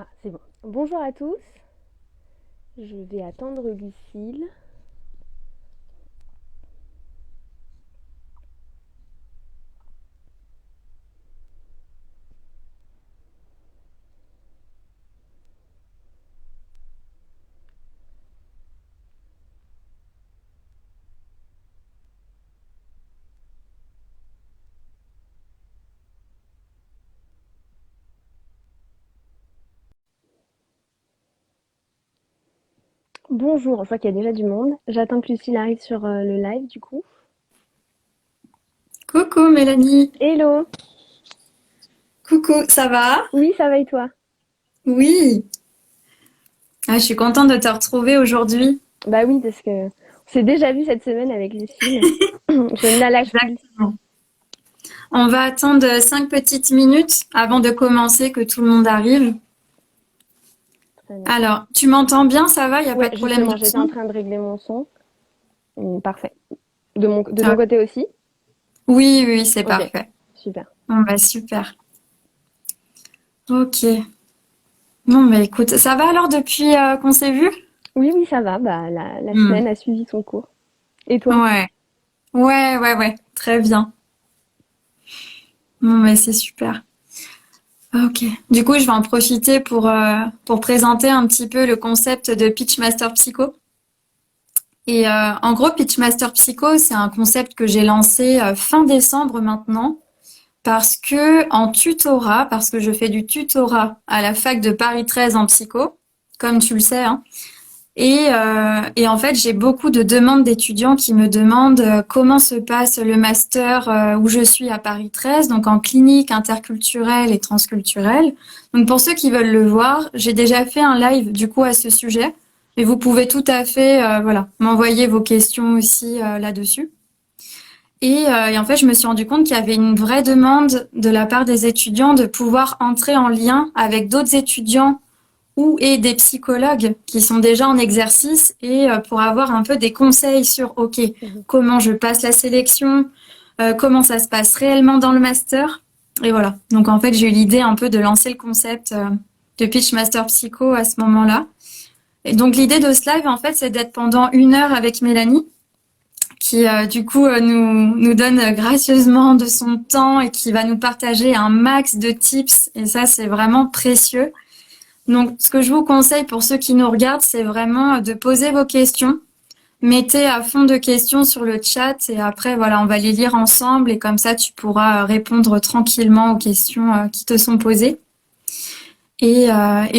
Ah, c'est bon. Bonjour à tous. Je vais attendre Lucille. Bonjour, je vois qu'il y a déjà du monde. J'attends que Lucille arrive sur le live du coup. Coucou Mélanie. Hello. Coucou, ça va? Oui, ça va et toi? Oui. Je suis contente de te retrouver aujourd'hui. Bah oui, parce que on s'est déjà vu cette semaine avec Lucille. Je ne la lâche plus. Exactement. On va attendre 5 petites minutes avant de commencer que tout le monde arrive. Très bien. Alors, tu m'entends bien, ça va? Il n'y a Ouais, pas de problème de justement, j'étais en son? train de régler mon son. Parfait. De ton Top. côté aussi? Oui, oui, c'est Ok, parfait. super. Bon, bah super. Ok. Bon, bah écoute, ça va alors depuis qu'on s'est vu? Oui, oui, ça va. Bah la Hmm. semaine a suivi son cours. Et toi? Ouais. Ouais. Très bien. Bon, bah c'est super. Ok. Du coup, je vais en profiter pour présenter un petit peu le concept de Pitchmaster Psycho. Et en gros, Pitchmaster Psycho, c'est un concept que j'ai lancé fin décembre maintenant parce que je fais du tutorat à la fac de Paris 13 en psycho, comme tu le sais, hein. Et en fait, j'ai beaucoup de demandes d'étudiants qui me demandent comment se passe le master où je suis à Paris 13, donc en clinique interculturelle et transculturelle. Donc pour ceux qui veulent le voir, j'ai déjà fait un live du coup à ce sujet, mais vous pouvez tout à fait voilà, m'envoyer vos questions aussi là-dessus. Et en fait, je me suis rendu compte qu'il y avait une vraie demande de la part des étudiants de pouvoir entrer en lien avec d'autres étudiants ou et des psychologues qui sont déjà en exercice et pour avoir un peu des conseils sur OK, Mhm. comment je passe la sélection, comment ça se passe réellement dans le master. Et voilà. Donc en fait, j'ai eu l'idée un peu de lancer le concept de Pitch Master Psycho à ce moment-là. Et donc l'idée de ce live, en fait, c'est d'être pendant 1 heure avec Mélanie, qui du coup nous donne gracieusement de son temps et qui va nous partager un max de tips. Et ça, c'est vraiment précieux. Donc, ce que je vous conseille pour ceux qui nous regardent, c'est vraiment de poser vos questions. Mettez à fond de questions sur le chat et après, voilà, on va les lire ensemble et comme ça, tu pourras répondre tranquillement aux questions qui te sont posées. Et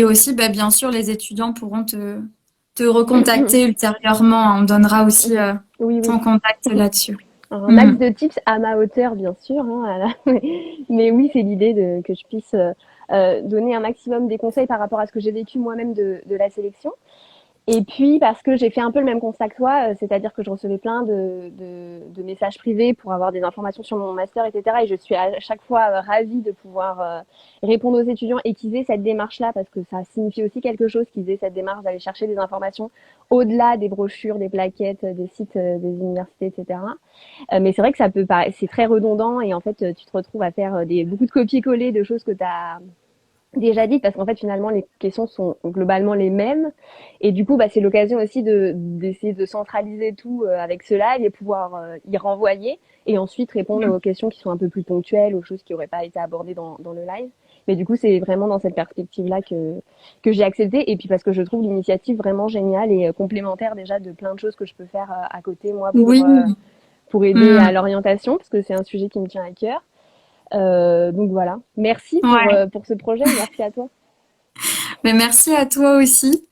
aussi, bah, bien sûr, les étudiants pourront te recontacter ultérieurement. On donnera aussi Mhm. Oui, oui. ton contact là-dessus. Alors, un Hmm. max de tips à ma hauteur, bien sûr, hein, mais oui, c'est l'idée que je puisse donner un maximum des conseils par rapport à ce que j'ai vécu moi-même de la sélection. Et puis parce que j'ai fait un peu le même constat que toi, c'est-à-dire que je recevais plein de messages privés pour avoir des informations sur mon master, etc. Et je suis à chaque fois ravie de pouvoir répondre aux étudiants et qu'ils aient cette démarche-là, parce que ça signifie aussi quelque chose qu'ils aient cette démarche d'aller chercher des informations au-delà des brochures, des plaquettes, des sites des universités, etc. Mais c'est vrai que ça peut paraître, c'est très redondant et en fait, tu te retrouves à faire beaucoup de copier-coller de choses que tu as déjà dites parce qu'en fait, finalement, les questions sont globalement les mêmes. Et du coup, bah, c'est l'occasion aussi d'essayer de centraliser tout avec ce live et pouvoir y renvoyer et ensuite répondre aux questions qui sont un peu plus ponctuelles, aux choses qui n'auraient pas été abordées dans le live. Mais du coup, c'est vraiment dans cette perspective-là que j'ai accepté. Et puis parce que je trouve l'initiative vraiment géniale et complémentaire déjà de plein de choses que je peux faire à côté, moi, Oui. pour aider Hmm. à l'orientation, parce que c'est un sujet qui me tient à cœur. Donc voilà. Merci Ouais. pour ce projet et merci à toi. Mais merci à toi aussi.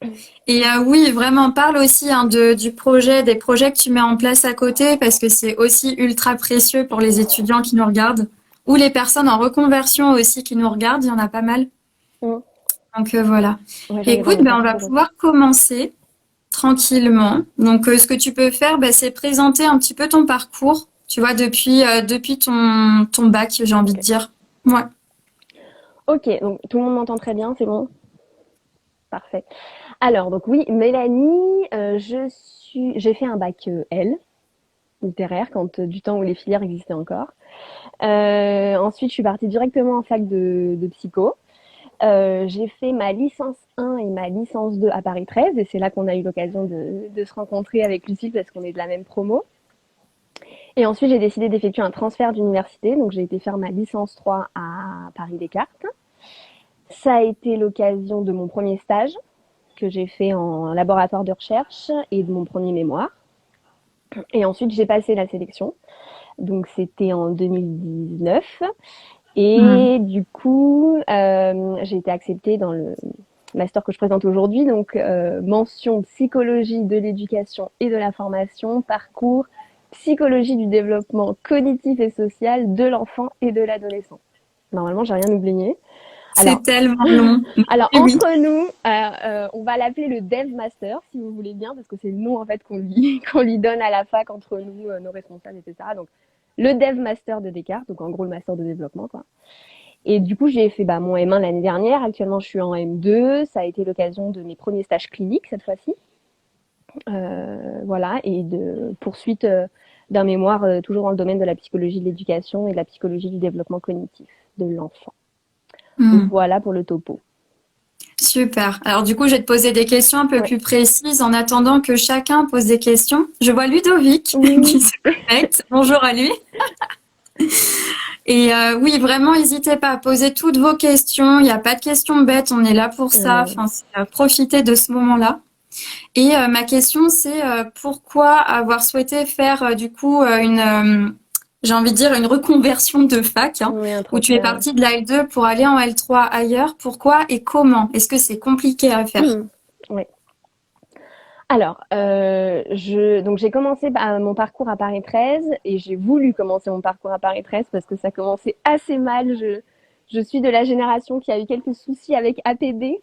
Et oui, vraiment, parle aussi hein, du projet, des projets que tu mets en place à côté, parce que c'est aussi ultra précieux pour les étudiants qui nous regardent, ou les personnes en reconversion aussi qui nous regardent, il y en a pas mal. Mm. Donc voilà. Ouais, Écoute, j'en ai ben, pas on va trop d'autres. pouvoir commencer tranquillement. Donc ce que tu peux faire, ben, c'est présenter un petit peu ton parcours, tu vois, depuis ton bac, j'ai envie Ok. de dire. Ouais. Ok, donc tout le monde m'entend très bien, c'est bon? Parfait. Alors, donc oui, Mélanie, j'ai fait un bac L, littéraire, quand du temps où les filières existaient encore. Ensuite, je suis partie directement en fac de psycho. J'ai fait ma licence 1 et ma licence 2 à Paris 13 et c'est là qu'on a eu l'occasion de se rencontrer avec Lucille parce qu'on est de la même promo. Et ensuite, j'ai décidé d'effectuer un transfert d'université, donc j'ai été faire ma licence 3 à Paris Descartes. Ça a été l'occasion de mon premier stage que j'ai fait en laboratoire de recherche et de mon premier mémoire. Et ensuite, j'ai passé la sélection. Donc, c'était en 2019. Hmm. Et du coup, j'ai été acceptée dans le master que je présente aujourd'hui. Donc, mention psychologie de l'éducation et de la formation, parcours psychologie du développement cognitif et social de l'enfant et de l'adolescent. Normalement, j'ai rien oublié. Alors, C'est tellement long. alors Mais oui, entre nous, on va l'appeler le Dev Master, si vous voulez bien, parce que c'est le nom en fait qu'on lui donne à la fac entre nous, nos responsables, etc. Donc, le Dev Master de Descartes, donc en gros le master de développement, quoi. Et du coup, j'ai fait mon M1 l'année dernière. Actuellement, je suis en M2. Ça a été l'occasion de mes premiers stages cliniques cette fois-ci. Voilà, et de poursuite d'un mémoire toujours dans le domaine de la psychologie de l'éducation et de la psychologie du développement cognitif de l'enfant. hmm. Voilà pour le topo. Super. Alors du coup, je vais te poser des questions un peu Ouais. plus précises en attendant que chacun pose des questions. Je vois Ludovic qui Oui. se connecte. Bonjour à lui. Et oui, vraiment, n'hésitez pas à poser toutes vos questions. Il n'y a pas de questions bêtes, on est là pour ça. Euh, Enfin, profitez de ce moment-là. Et ma question, c'est pourquoi avoir souhaité faire du coup j'ai envie de dire une reconversion de fac, hein, oui, un où tu es transfert. parti de la L2 pour aller en L3 ailleurs. Pourquoi et comment? Est-ce que c'est compliqué à faire? Oui. Alors, donc j'ai commencé mon parcours à Paris 13 et j'ai voulu commencer mon parcours à Paris 13 parce que ça commençait assez mal. Je suis de la génération qui a eu quelques soucis avec APB.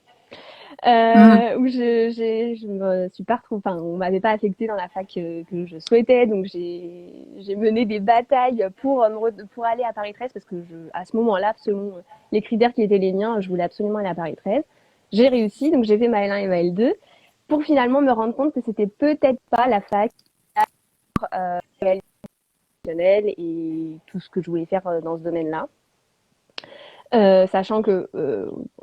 Hmm. Où je me suis pas retrouvée, enfin, on m'avait pas affectée dans la fac que je souhaitais, donc j'ai mené des batailles pour aller à Paris 13 parce que à ce moment-là, selon les critères qui étaient les miens, je voulais absolument aller à Paris 13. J'ai réussi, donc j'ai fait ma L1 et ma L2 pour finalement me rendre compte que c'était peut-être pas la fac et tout ce que je voulais faire dans ce domaine-là. Sachant que,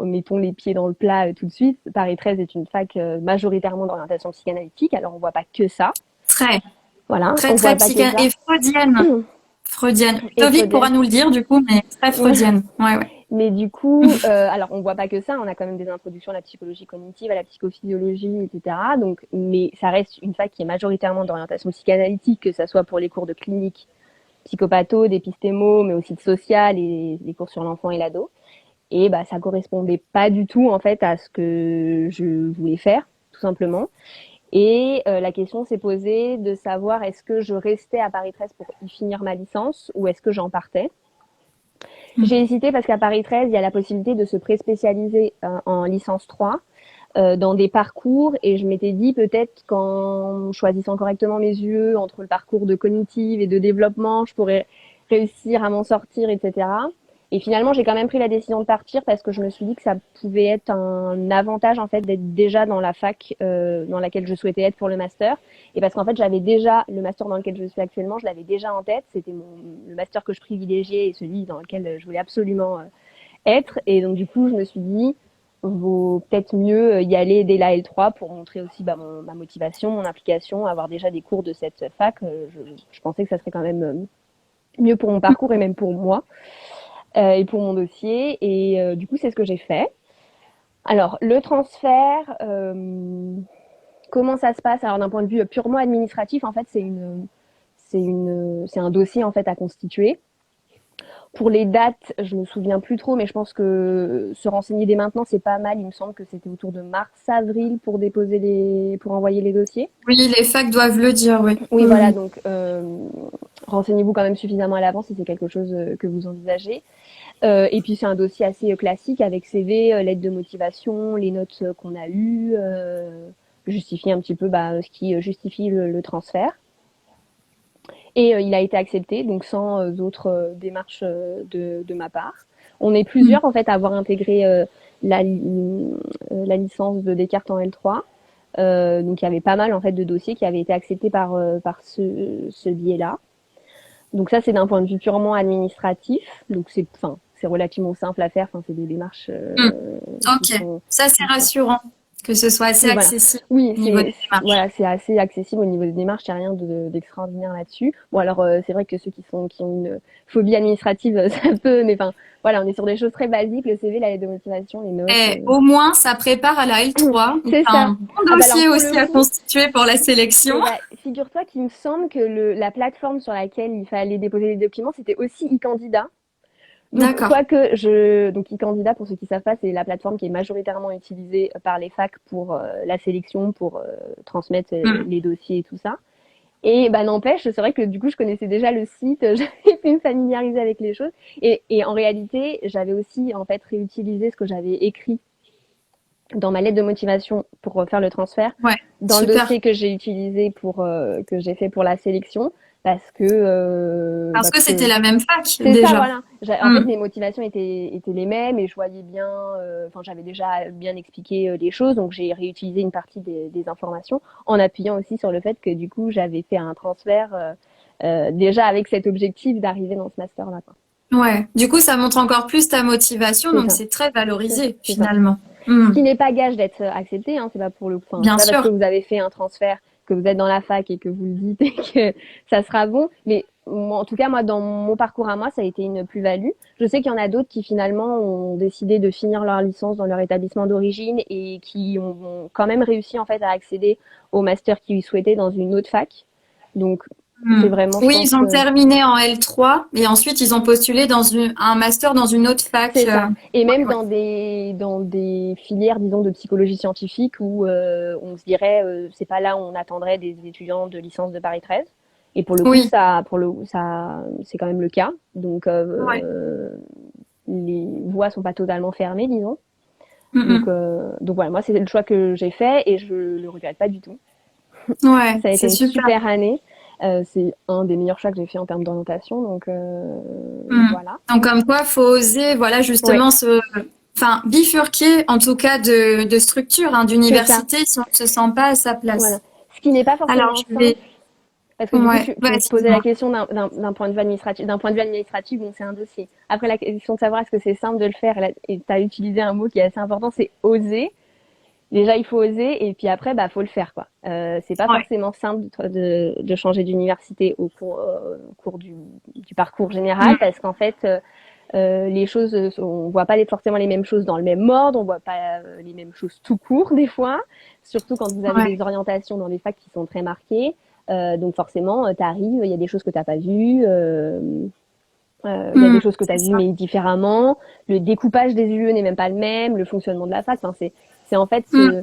mettons les pieds dans le plat tout de suite, Paris 13 est une fac majoritairement d'orientation psychanalytique, alors on voit pas que ça. Très, Voilà, très, on très voit pas que psyché ça. et freudienne. Freudienne. Et Ludovic pourra freudienne. nous le dire du coup, mais très freudienne. Ouais, ouais. Mais du coup, alors on voit pas que ça, on a quand même des introductions à la psychologie cognitive, à la psychophysiologie, etc. Donc, mais ça reste une fac qui est majoritairement d'orientation psychanalytique, que ça soit pour les cours de clinique, psychopatho, d'épistémo, mais aussi de social et les cours sur l'enfant et l'ado. Et bah, ça correspondait pas du tout en fait à ce que je voulais faire, tout simplement. Et la question s'est posée de savoir est-ce que je restais à Paris 13 pour y finir ma licence ou est-ce que j'en partais. J'ai hésité parce qu'à Paris 13, il y a la possibilité de se pré-spécialiser en licence 3 dans des parcours et je m'étais dit peut-être qu'en choisissant correctement mes yeux entre le parcours de cognitive et de développement, je pourrais réussir à m'en sortir, etc. Et finalement, j'ai quand même pris la décision de partir parce que je me suis dit que ça pouvait être un avantage en fait d'être déjà dans la fac dans laquelle je souhaitais être pour le master. Et parce qu'en fait, j'avais déjà le master dans lequel je suis actuellement, je l'avais déjà en tête. C'était le master que je privilégiais et celui dans lequel je voulais absolument être. Et donc du coup, je me suis dit vaut peut-être mieux y aller dès la L3 pour montrer aussi ma motivation, mon implication, avoir déjà des cours de cette fac. Je pensais que ça serait quand même mieux pour mon parcours et même pour moi et pour mon dossier. Et du coup, c'est ce que j'ai fait. Alors, le transfert, comment ça se passe? Alors, d'un point de vue purement administratif, en fait, c'est un dossier en fait à constituer. Pour les dates, je me souviens plus trop, mais je pense que se renseigner dès maintenant, c'est pas mal. Il me semble que c'était autour de mars-avril pour envoyer les dossiers. Oui, les facs doivent le dire, oui. Oui, voilà, Mhm. donc renseignez-vous quand même suffisamment à l'avance si c'est quelque chose que vous envisagez. Et puis c'est un dossier assez classique avec CV, lettre de motivation, les notes qu'on a eues, justifier un petit peu ce qui justifie le transfert. Et il a été accepté, donc sans autres démarches de ma part. On est Mhm. plusieurs en fait à avoir intégré la licence de Descartes en L3. Donc il y avait pas mal en fait de dossiers qui avaient été acceptés par ce biais-là. Donc ça c'est d'un point de vue purement administratif. Donc c'est relativement simple à faire. Enfin, c'est des démarches Mm. qui Ok, sont ça c'est rassurant que ce soit assez oui, voilà. accessible Oui, au niveau des démarches. voilà, c'est assez accessible au niveau des démarches. Il n'y a rien d'extraordinaire là-dessus. Bon, alors c'est vrai que ceux qui ont une phobie administrative, ça peut, mais enfin, voilà, on est sur des choses très basiques. Le CV, la lettre de motivation, les notes. Et au moins, ça prépare à la L3. C'est C'est ça. un bon Ah bah alors dossier pour le aussi à coup, constituer pour la sélection. eh ben, figure-toi qu'il me semble que la plateforme sur laquelle il fallait déposer les documents, c'était aussi e-candidat. Donc, D'accord. quoique donc e-candidat, pour ceux qui savent pas, c'est la plateforme qui est majoritairement utilisée par les facs pour la sélection, pour transmettre Mm. les dossiers et tout ça. Et bah n'empêche, c'est vrai que du coup, je connaissais déjà le site, j'avais pu me familiariser avec les choses. Et en réalité, j'avais aussi en fait réutilisé ce que j'avais écrit dans ma lettre de motivation pour faire le transfert, Ouais, dans le super. dossier que j'ai utilisé que j'ai fait pour la sélection, Parce parce que c'était que la même fac c'est ça, déjà. voilà. En fait, Mm. mes motivations étaient les mêmes et je voyais bien, enfin, j'avais déjà bien expliqué les choses, donc j'ai réutilisé une partie des informations en appuyant aussi sur le fait que du coup, j'avais fait un transfert déjà avec cet objectif d'arriver dans ce master-là, quoi. Ouais. Du coup, ça montre encore plus ta motivation, C'est donc ça, c'est très valorisé c'est ça. finalement. Ce Mm. qui n'est pas gage d'être accepté, hein, c'est pas pour le coup, enfin, c'est Bien pas parce que sûr. vous avez fait un transfert, que vous êtes dans la fac et que vous le dites et que ça sera bon. Mais en tout cas, moi, dans mon parcours à moi, ça a été une plus-value. Je sais qu'il y en a d'autres qui finalement ont décidé de finir leur licence dans leur établissement d'origine et qui ont quand même réussi en fait à accéder au master qu'ils souhaitaient dans une autre fac. Donc, Mm. c'est vraiment, je Oui, pense, ils ont terminé en L3 et ensuite ils ont postulé dans un master dans une autre fac. c'est ça. Et même Ouais. dans des filières, disons, de psychologie scientifique où on se dirait, c'est pas là où on attendrait des étudiants de licence de Paris 13. Et pour le coup, Oui. c'est quand même le cas. Donc, Ouais. les voies sont pas totalement fermées, disons. Mm, Donc voilà, moi, c'est le choix que j'ai fait et je le regrette pas du tout. mm. Ouais, Ça a été c'est une super. super année. C'est un des meilleurs choix que j'ai fait en termes d'orientation. Donc, Mm. voilà. Donc comme quoi, faut oser, voilà, Ouais, justement enfin, bifurquer en tout cas de structure, hein, c'est ça. d'université si on ne se sent pas à sa Voilà. place. Ce qui n'est pas Alors forcément je vais, simple. Parce que du coup, ouais, tu me vas-y, posais la dis-moi. question d'un point de vue administratif. D'un point de vue administratif, bon, c'est un dossier. Après, la question de savoir est-ce que c'est simple de le faire, et tu as utilisé un mot qui est assez important, c'est oser. Déjà, il faut oser, et puis après, bah, faut le faire, quoi. C'est pas Ouais. forcément simple de changer d'université au cours du parcours général, Mm. parce qu'en fait, les choses, on voit pas forcément les mêmes choses dans le même ordre, on voit pas les mêmes choses tout court des fois, surtout quand vous avez Ouais. des orientations dans les facs qui sont très marquées. Donc forcément, tu arrives, il y a des choses que tu n'as pas vues, il y a des Mm. choses que tu as C'est vues ça. mais différemment. Le découpage des UE n'est même pas le même, le fonctionnement de la fac, enfin, c'est en fait Mm.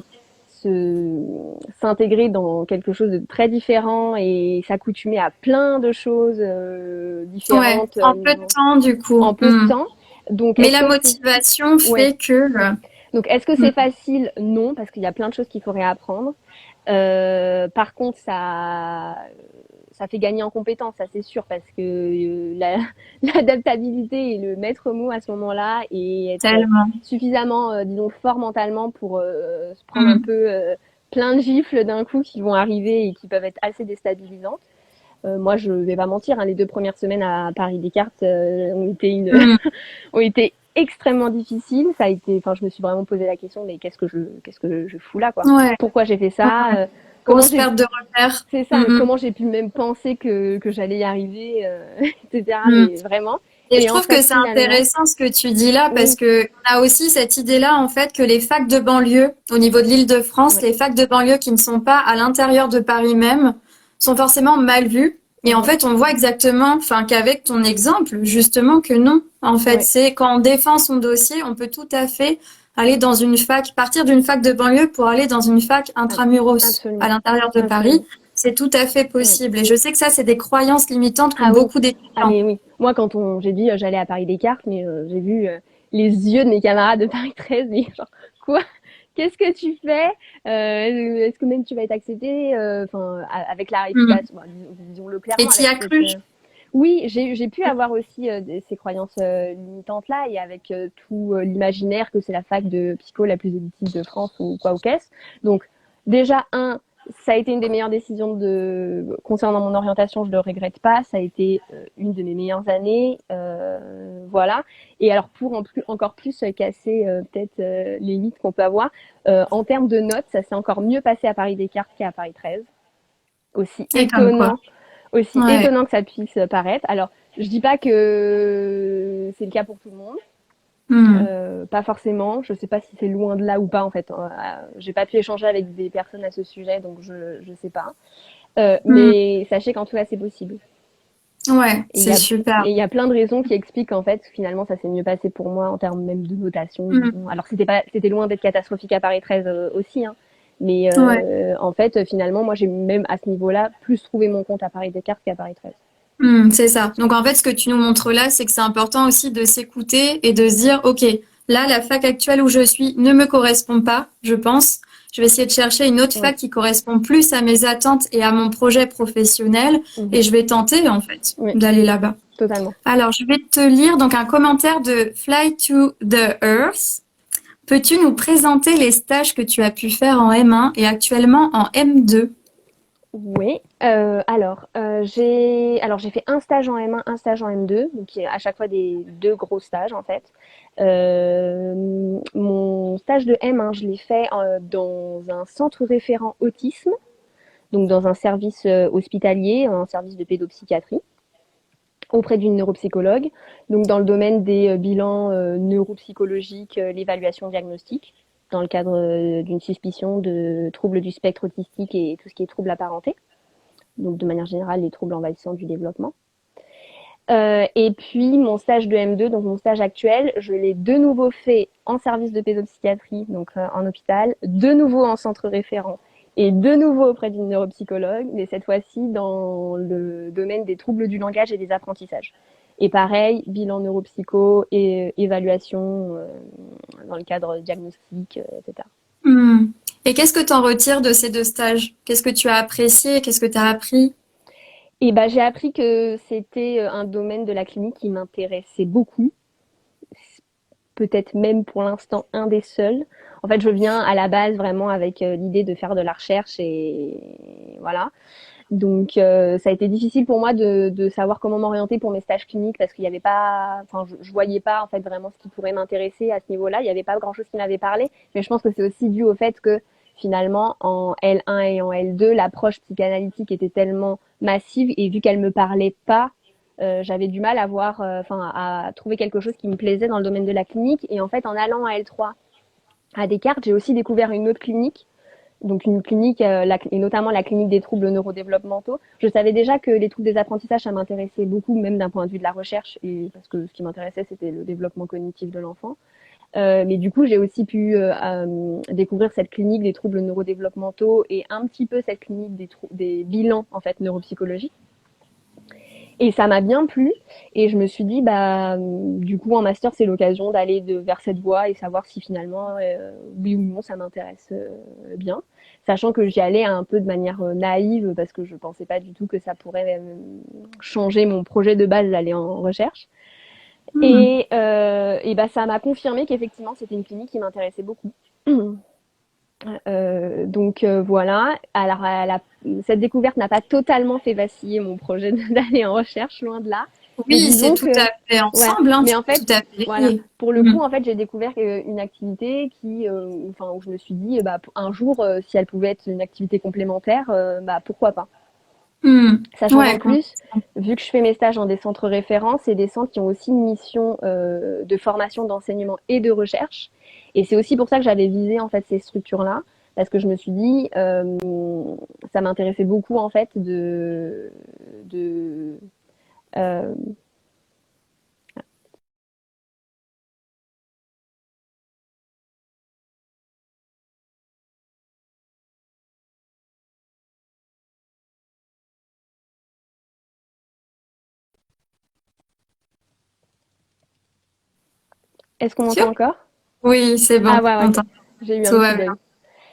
s'intégrer dans quelque chose de très différent et s'accoutumer à plein de choses Ouais. différentes En peu de temps du coup. en peu de Mm. temps. Donc, Mais est-ce la que c'est motivation ouais. fait que, Donc, est-ce que c'est mm. facile? Non, parce qu'il y a plein de choses qu'il faudrait apprendre. Par contre, ça fait gagner en compétences, ça c'est sûr, parce que l'adaptabilité est le maître mot à ce moment-là et être Tellement. suffisamment, disons, fort mentalement pour se prendre un Mm. peu plein de gifles d'un coup qui vont arriver et qui peuvent être assez déstabilisantes. Moi, je vais pas mentir, hein, les 2 premières semaines à Paris Descartes Mm. ont été extrêmement difficiles. Ça a été, enfin, je me suis vraiment posé la question, mais qu'est-ce que je fous là, quoi? Ouais. Pourquoi j'ai fait Ouais. ça? Comment Grosse j'ai perte de repère. c'est ça, Mm, comment j'ai pu même penser que j'allais y arriver, etc. mm, mm. Mais vraiment. Et je Et en trouve que fait, c'est finalement, intéressant ce que tu dis là parce oui, que on a aussi cette idée-là en fait que les facs de banlieue au niveau de l'Île-de-France, ouais, les facs de banlieue qui ne sont pas à l'intérieur de Paris même sont forcément mal vues. Et en mhm, fait, on voit exactement, enfin, qu'avec ton exemple, justement, que non. En fait, ouais, c'est quand on défend son dossier, on peut tout à fait aller dans une fac, partir d'une fac de banlieue pour aller dans une fac ab- intramuros à absolument, l'intérieur de Paris. absolument. C'est tout à fait Ouais. possible. Et je sais que ça, c'est des croyances limitantes qu'ont Ah oui, beaucoup ah d'étudiants. mais oui. Moi, j'ai dit j'allais à Paris Descartes, mais j'ai vu les yeux de mes camarades de Paris 13, mais genre quoi? Qu'est-ce que tu fais? Est-ce que même tu vas être accepté? Enfin, avec la Mm. réputation, bon, disons-le Et clairement, t'y avec as cette cru? oui, j'ai pu avoir aussi ces croyances limitantes-là et avec tout l'imaginaire que c'est la fac de psycho la plus élitiste de France ou quoi ou qu'est-ce. Donc déjà, un, ça a été une des meilleures décisions concernant mon orientation, je le regrette pas. Ça a été une de mes meilleures années, voilà. Et alors pour encore plus casser peut-être les mythes qu'on peut avoir, en termes de notes, ça s'est encore mieux passé à Paris Descartes qu'à Paris 13. Aussi Et comme quoi. étonnant, aussi Ouais. étonnant que ça puisse paraître. Alors, je dis pas que c'est le cas pour tout le monde. Hmm. Pas forcément. Je sais pas si c'est loin de là ou pas en fait. J'ai pas pu échanger avec des personnes à ce sujet, donc je sais pas. Hmm. Mais sachez qu'en tout cas c'est possible. Ouais, Et il c'est y a super. et il y a plein de raisons qui expliquent en fait finalement ça s'est mieux passé pour moi en termes même de notation, Hmm. disons. Alors c'était loin d'être catastrophique à Paris 13 aussi, hein. Mais Ouais. en fait finalement moi j'ai même à ce niveau-là plus trouvé mon compte à Paris Descartes qu'à Paris 13. C'est ça. Donc en fait, ce que tu nous montres là, c'est que c'est important aussi de s'écouter et de se dire, OK, là, la fac actuelle où je suis ne me correspond pas, je pense. Je vais essayer de chercher une autre Ouais. fac qui correspond plus à mes attentes et à mon projet professionnel Mhm. et je vais tenter en fait Oui, d'aller là-bas. totalement. Alors, je vais te lire donc un commentaire de Fly to the Earth. Peux-tu nous présenter les stages que tu as pu faire en M1 et actuellement en M2? Oui. J'ai fait un stage en M1, un stage en M2, donc il y a à chaque fois des deux gros stages en fait. Mon stage de M1, je l'ai fait dans un centre référent autisme, donc dans un service hospitalier, un service de pédopsychiatrie, auprès d'une neuropsychologue, donc dans le domaine des bilans neuropsychologiques, l'évaluation diagnostique, dans le cadre d'une suspicion de troubles du spectre autistique et tout ce qui est troubles apparentés, donc de manière générale les troubles envahissants du développement. Et puis mon stage de M2, donc mon stage actuel, je l'ai de nouveau fait en service de pédopsychiatrie, donc en hôpital, de nouveau en centre référent et de nouveau auprès d'une neuropsychologue, mais cette fois-ci dans le domaine des troubles du langage et des apprentissages. Et pareil, bilan neuropsycho et évaluation dans le cadre diagnostic, etc. Hmm. Et qu'est-ce que tu en retires de ces deux stages? Qu'est-ce que tu as apprécié? Qu'est-ce que tu as appris? Et ben j'ai appris que c'était un domaine de la clinique qui m'intéressait beaucoup, peut-être même pour l'instant un des seuls. En fait, je viens à la base vraiment avec l'idée de faire de la recherche et voilà. Donc, ça a été difficile pour moi de savoir comment m'orienter pour mes stages cliniques parce qu'il n'y avait pas, enfin, je voyais pas en fait vraiment ce qui pourrait m'intéresser à ce niveau-là. Il n'y avait pas grand-chose qui m'avait parlé, mais je pense que c'est aussi dû au fait que finalement en L1 et en L2, l'approche psychanalytique était tellement massive et vu qu'elle me parlait pas, j'avais du mal à voir, enfin, à trouver quelque chose qui me plaisait dans le domaine de la clinique. Et en fait, en allant à L3 à Descartes, j'ai aussi découvert une autre clinique, donc une clinique, et notamment la clinique des troubles neurodéveloppementaux. Je savais déjà que les troubles des apprentissages, ça m'intéressait beaucoup, même d'un point de vue de la recherche, et parce que ce qui m'intéressait, c'était le développement cognitif de l'enfant. Mais du coup, j'ai aussi pu découvrir cette clinique des troubles neurodéveloppementaux et un petit peu cette clinique des bilans en fait neuropsychologiques. Et ça m'a bien plu. Et je me suis dit, bah, du coup, en master, c'est l'occasion d'aller vers cette voie et savoir si finalement, oui ou non, ça m'intéresse bien. Sachant que j'y allais un peu de manière naïve parce que je pensais pas du tout que ça pourrait changer mon projet de base d'aller en recherche. Hmm. Et bah, ça m'a confirmé qu'effectivement, c'était une clinique qui m'intéressait beaucoup. Voilà. Alors, cette découverte n'a pas totalement fait vaciller mon projet d'aller en recherche, loin de là. Mais Oui, c'est disons tout que, à fait ouais. ensemble, hein, Mais en fait, tout à fait voilà. lié. Pour le Hmm. coup, en fait, j'ai découvert une activité enfin, où je me suis dit, bah, un jour, si elle pouvait être une activité complémentaire, bah, pourquoi pas. Hmm. Sachant qu'en Ouais, plus, vu que je fais mes stages dans des centres référents, c'est des centres qui ont aussi une mission de formation, d'enseignement et de recherche. Et c'est aussi pour ça que j'avais visé en fait ces structures-là, parce que je me suis dit, ça m'intéressait beaucoup en fait de euh, Est-ce qu'on sûr? m'entend encore? Oui, c'est Ah bon, ouais, on ouais, t'entend. j'ai eu un Tout petit va bug. bien.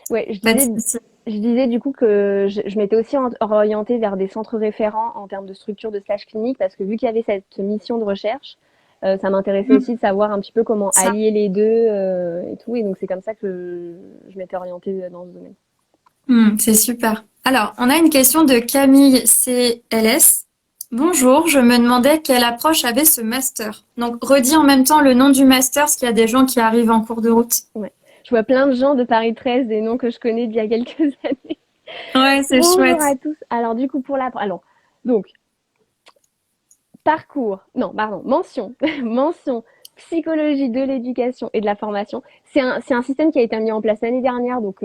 Ouais, Pas de souci. je disais du coup que je m'étais aussi orientée vers des centres référents en termes de structure de stage clinique parce que vu qu'il y avait cette mission de recherche, ça m'intéressait Hmm. aussi de savoir un petit peu comment Ça. allier les deux et tout. Et donc c'est comme ça que je m'étais orientée dans ce domaine. C'est super. Alors, on a une question de Camille CLS. Bonjour, je me demandais quelle approche avait ce master. Donc, redis en même temps le nom du master, parce qu'il y a des gens qui arrivent en cours de route. Ouais. Je vois plein de gens de Paris 13, des noms que je connais d'il y a quelques années. Ouais, c'est Bonjour chouette. à tous. Alors, du coup, alors, donc, non, pardon, mention psychologie de l'éducation et de la formation. C'est un système qui a été mis en place l'année dernière, donc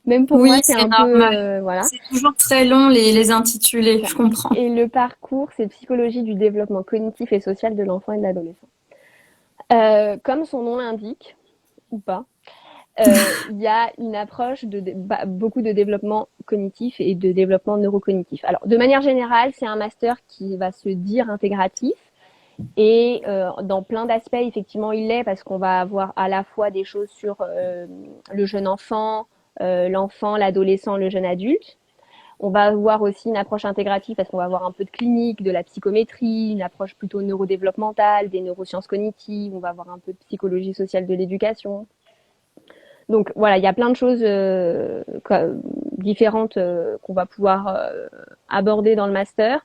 même pour moi, Oui, c'est c'est un peu, normal. voilà. C'est toujours très long les intitulés, Ça. je comprends. Et le parcours, c'est psychologie du développement cognitif et social de l'enfant et de l'adolescent. Comme son nom l'indique, ou pas, il y a une approche beaucoup de développement cognitif et de développement neurocognitif. Alors, de manière générale, c'est un master qui va se dire intégratif et dans plein d'aspects, effectivement, il l'est parce qu'on va avoir à la fois des choses sur le jeune enfant, l'enfant, l'adolescent, le jeune adulte. On va avoir aussi une approche intégrative parce qu'on va avoir un peu de clinique, de la psychométrie, une approche plutôt neurodéveloppementale, des neurosciences cognitives, on va avoir un peu de psychologie sociale de l'éducation. Donc voilà, il y a plein de choses différentes qu'on va pouvoir aborder dans le master.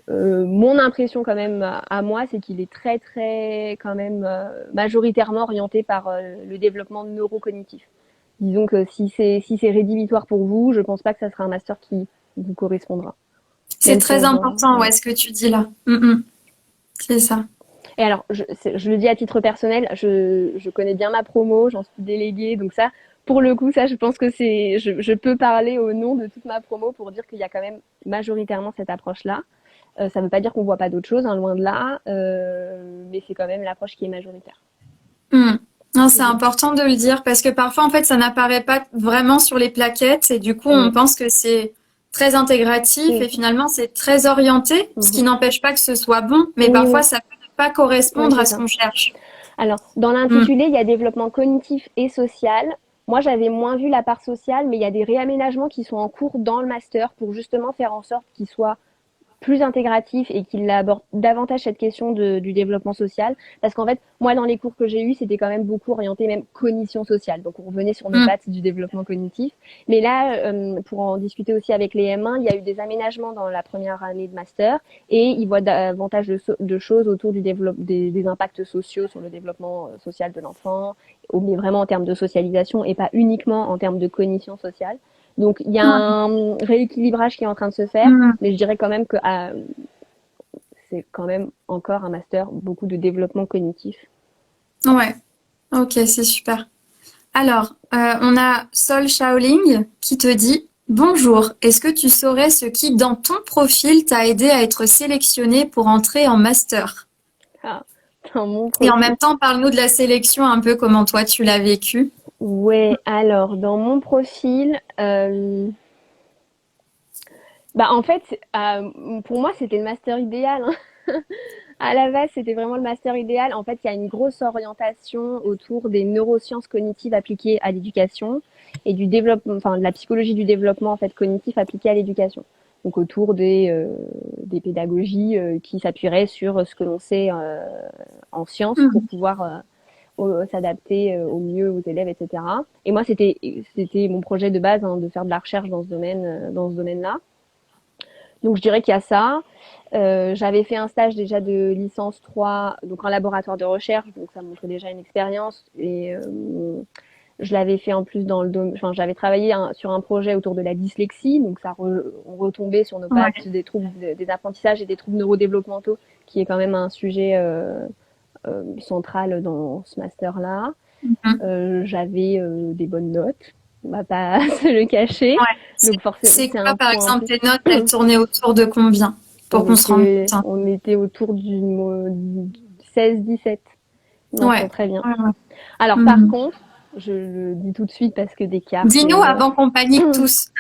Mon impression quand même à moi, c'est qu'il est très très quand même majoritairement orienté par le développement neurocognitif. Disons que si c'est rédhibitoire pour vous, je pense pas que ça sera un master qui vous correspondra. C'est Même si très on voit. important, Ouais. ouais, ce que tu dis là. C'est ça. Et alors, je le dis à titre personnel, je connais bien ma promo, j'en suis déléguée, donc ça, pour le coup, ça, je pense que je peux parler au nom de toute ma promo pour dire qu'il y a quand même majoritairement cette approche-là. Ça ne veut pas dire qu'on voit pas d'autres choses, hein, loin de là, mais c'est quand même l'approche qui est majoritaire. Hmm. Non, c'est important de le dire parce que parfois, en fait, ça n'apparaît pas vraiment sur les plaquettes et du coup, on Mm. pense que c'est très intégratif et Mm. finalement, c'est très orienté, ce qui Mhm. n'empêche pas que ce soit bon, mais Oui, parfois, oui, ça peut ne pas ouais, correspondre c'est à ce ça. qu'on cherche. Alors, dans Hmm. l'intitulé, il y a développement cognitif et social. Moi, j'avais moins vu la part sociale, mais il y a des réaménagements qui sont en cours dans le master pour justement faire en sorte qu'il soit plus intégratif et qu'il aborde davantage cette question du développement social. Parce qu'en fait, moi, dans les cours que j'ai eus, c'était quand même beaucoup orienté même cognition sociale. Donc, on revenait sur nos Hmm. pattes du développement cognitif. Mais là, pour en discuter aussi avec les M1, il y a eu des aménagements dans la première année de master et ils voient davantage de choses autour des impacts sociaux sur le développement social de l'enfant, mais vraiment en termes de socialisation et pas uniquement en termes de cognition sociale. Donc il y a Ouais. un rééquilibrage qui est en train de se faire, Hmm. mais je dirais quand même que c'est quand même encore un master, beaucoup de développement cognitif. Ouais. Ok, c'est super. Alors, on a Sol Shaoling qui te dit Bonjour, est-ce que tu saurais ce qui, dans ton profil, t'a aidé à être sélectionné pour entrer en master? Ah, dans mon Et en profil. même temps, parle-nous de la sélection, un peu comment toi tu l'as vécu. Ouais, alors dans mon profil, bah en fait, pour moi c'était le master idéal, hein. À la base, c'était vraiment le master idéal. En fait, il y a une grosse orientation autour des neurosciences cognitives appliquées à l'éducation et du développement, enfin de la psychologie du développement en fait cognitif appliqué à l'éducation. Donc autour des pédagogies qui s'appuieraient sur ce que l'on sait en sciences pour Mhm. pouvoir s'adapter au mieux aux élèves, etc. Et moi, c'était mon projet de base hein, de faire de la recherche dans ce domaine-là. Donc je dirais qu'il y a ça. J'avais fait un stage déjà de licence 3, donc en laboratoire de recherche, donc ça montrait déjà une expérience. Et je l'avais fait en plus dans le domaine, enfin j'avais travaillé sur un projet autour de la dyslexie, donc on retombait sur nos pattes Ouais. des troubles des apprentissages et des troubles neurodéveloppementaux, qui est quand même un sujet central dans ce master-là. Mhm. J'avais des bonnes notes, on va pas se le cacher, Ouais. donc forcément C'est c'est quoi, un par point en exemple, plus. tes notes, elles tournaient autour de combien? Pour On qu'on se rende était, compte, hein. on était autour du 16-17. Je m'en souviens Ouais. très bien. Ouais, ouais. Alors, par Mhm. contre, je le dis tout de suite parce que Dis-nous avant qu'on panique tous.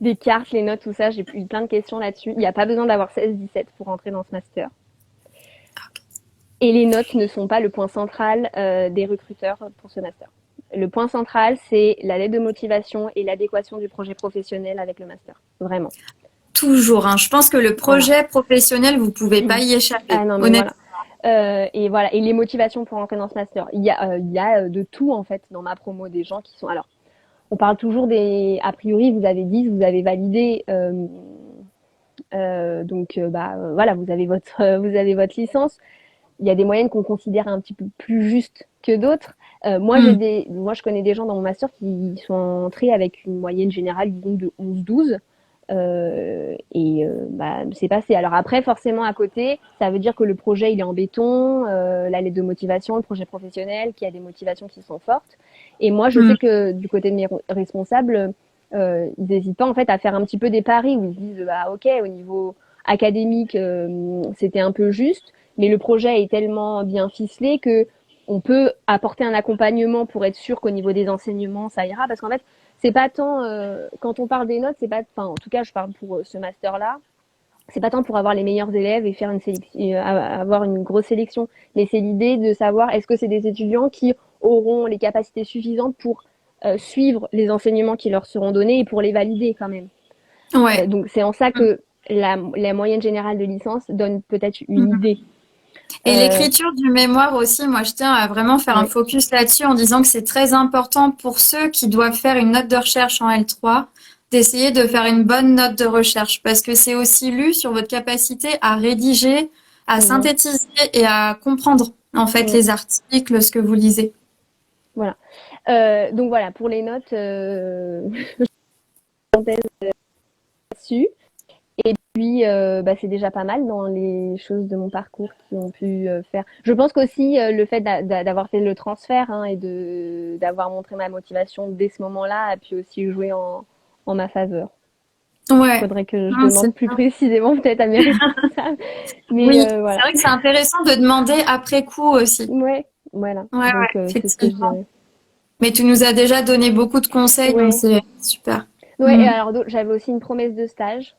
des cartes, les notes, tout ça, j'ai eu plein de questions là-dessus. Il n'y a pas besoin d'avoir 16-17 pour entrer dans ce master. Et les notes ne sont pas le point central des recruteurs pour ce master. Le point central, c'est la lettre de motivation et l'adéquation du projet professionnel avec le master. Vraiment. Toujours, hein. Je pense que le Voilà. projet professionnel, vous pouvez pas y échapper. Ah non, mais voilà. Honnêtement. Et voilà. Et les motivations pour entrer dans ce master. Il y a de tout, en fait, dans ma promo, des gens qui sont. Alors, on parle toujours a priori, vous avez 10, vous avez validé, donc voilà, vous avez votre licence. Il y a des moyennes qu'on considère un petit peu plus justes que d'autres. Moi, Mm. je connais des gens dans mon master qui sont entrés avec une moyenne générale de 11-12. C'est passé. Alors après, forcément, à côté, ça veut dire que le projet, il est en béton, la lettre de motivation, le projet professionnel, qu'il y a des motivations qui sont fortes. Et moi, je Mm. sais que du côté de mes responsables, ils n'hésitent pas en fait à faire un petit peu des paris où ils se disent, bah ok, au niveau académique, c'était un peu juste, mais le projet est tellement bien ficelé que on peut apporter un accompagnement pour être sûr qu'au niveau des enseignements, ça ira. Parce qu'en fait, c'est pas tant quand on parle des notes, c'est pas, enfin en tout cas, je parle pour ce master-là, c'est pas tant pour avoir les meilleurs élèves et faire une sélection, avoir une grosse sélection, mais c'est l'idée de savoir est-ce que c'est des étudiants qui auront les capacités suffisantes pour suivre les enseignements qui leur seront donnés et pour les valider quand même. Ouais. Donc c'est en ça que la moyenne générale de licence donne peut-être une Mm. idée. Et l'écriture du mémoire aussi, moi je tiens à vraiment faire un Ouais. focus là-dessus en disant que c'est très important pour ceux qui doivent faire une note de recherche en L3 d'essayer de faire une bonne note de recherche parce que c'est aussi lu sur votre capacité à rédiger, à Mhm. synthétiser et à comprendre en fait Mhm. les articles, ce que vous lisez. Voilà. Donc voilà, pour les notes, dessus. Et puis, c'est déjà pas mal dans les choses de mon parcours qui ont pu faire. Je pense qu'aussi le fait d'avoir fait le transfert hein, et d'avoir montré ma motivation dès ce moment-là a pu aussi jouer en ma faveur. Ouais. Faudrait que je Non, c'est demande plus bien. précisément peut-être à mes responsables. Mais Oui, c'est voilà. vrai que c'est intéressant de demander après coup aussi. Ouais, voilà. Ouais, ouais, Donc c'est ce que je effectivement. dirais. Mais tu nous as déjà donné beaucoup de conseils, donc Ouais. c'est super. Ouais, et Mm. alors j'avais aussi une promesse de stage.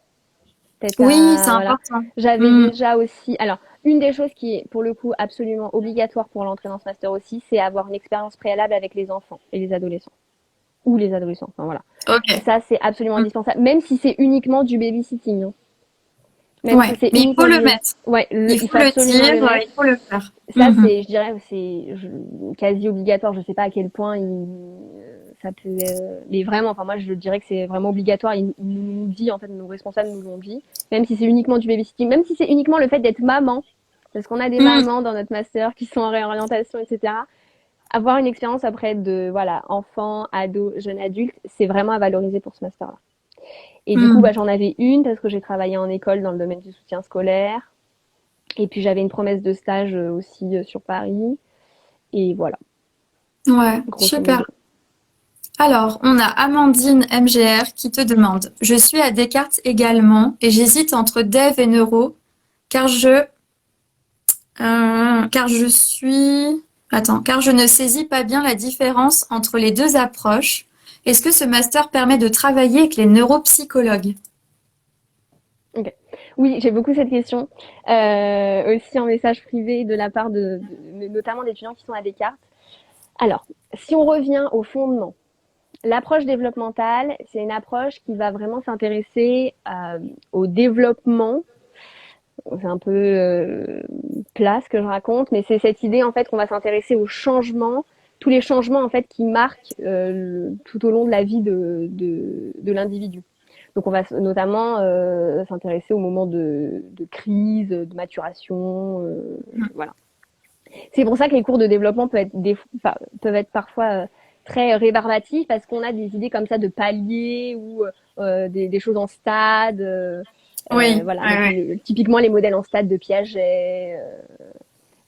Peut-être Oui, c'est voilà. important. J'avais Mm. déjà aussi. Alors, une des choses qui est pour le coup absolument obligatoire pour l'entrée dans ce master aussi, c'est avoir une expérience préalable avec les enfants et les adolescents ou les adolescents. Enfin voilà. Ok. Ça c'est absolument Mm. indispensable, même si c'est uniquement du babysitting. Hein. Même si Ouais, c'est mais il faut uniquement du le baby. mettre. Ouais, Il il faut faut le absolument le dire, mettre. il faut le faire. Ça Mhm. c'est, je dirais, quasi obligatoire. Je sais pas à quel point ça peut, mais vraiment. Enfin moi je dirais que c'est vraiment obligatoire. Ils nous dit en fait, nos responsables nous l'ont dit. Même si c'est uniquement du babysitting, même si c'est uniquement le fait d'être maman, parce qu'on a des Mm. mamans dans notre master qui sont en réorientation, etc. Avoir une expérience après de voilà enfant, ado, jeune adulte, c'est vraiment à valoriser pour ce master-là. Et du coup, Mm. j'en avais une parce que j'ai travaillé en école dans le domaine du soutien scolaire. Et puis j'avais une promesse de stage aussi sur Paris. Et voilà, Ouais, grosso super. modo. Alors, on a Amandine MGR qui te demande, je suis à Descartes également et j'hésite entre dev et neuro car car je suis, car je ne saisis pas bien la différence entre les deux approches. Est-ce que ce master permet de travailler avec les neuropsychologues? Ok. Oui, j'ai beaucoup cette question. Aussi en message privé de la part notamment d'étudiants qui sont à Descartes. Alors, si on revient au fondement, l'approche développementale, c'est une approche qui va vraiment s'intéresser au développement. C'est un peu plat ce que je raconte, mais c'est cette idée en fait qu'on va s'intéresser aux changements, tous les changements en fait qui marquent tout au long de la vie de l'individu. Donc on va notamment s'intéresser au moment de crise, de maturation, voilà. C'est pour ça que les cours de développement peuvent être parfois très rébarbatifs parce qu'on a des idées comme ça de paliers ou des choses en stade. Oui, Voilà, ouais, avec ouais, typiquement les modèles en stade de Piaget.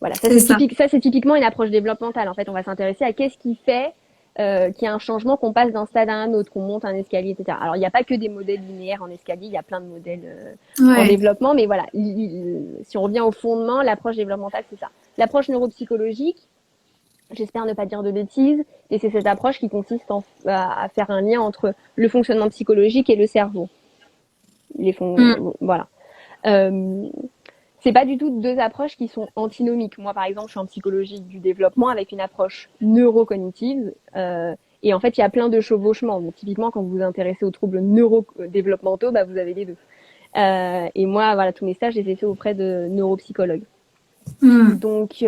Voilà, c'est ça. ça c'est typiquement une approche développementale. En fait, on va s'intéresser à qu'est-ce qui fait qu'il y a un changement, qu'on passe d'un stade à un autre, qu'on monte un escalier, etc. Alors, il n'y a pas que des modèles linéaires en escalier, il y a plein de modèles en Ouais. développement, mais voilà, si on revient au fondement, l'approche développementale, c'est ça. L'approche neuropsychologique, j'espère ne pas dire de bêtises, et c'est cette approche qui consiste à faire un lien entre le fonctionnement psychologique et le cerveau. Mm. Voilà. Euh, c'est pas du tout deux approches qui sont antinomiques. Moi, par exemple, je suis en psychologie du développement avec une approche neurocognitive. Et en fait, il y a plein de chevauchements. Donc, typiquement, quand vous vous intéressez aux troubles neurodéveloppementaux, vous avez les deux. Et moi, voilà, tous mes stages, j'ai fait auprès de neuropsychologues. Mm. Donc,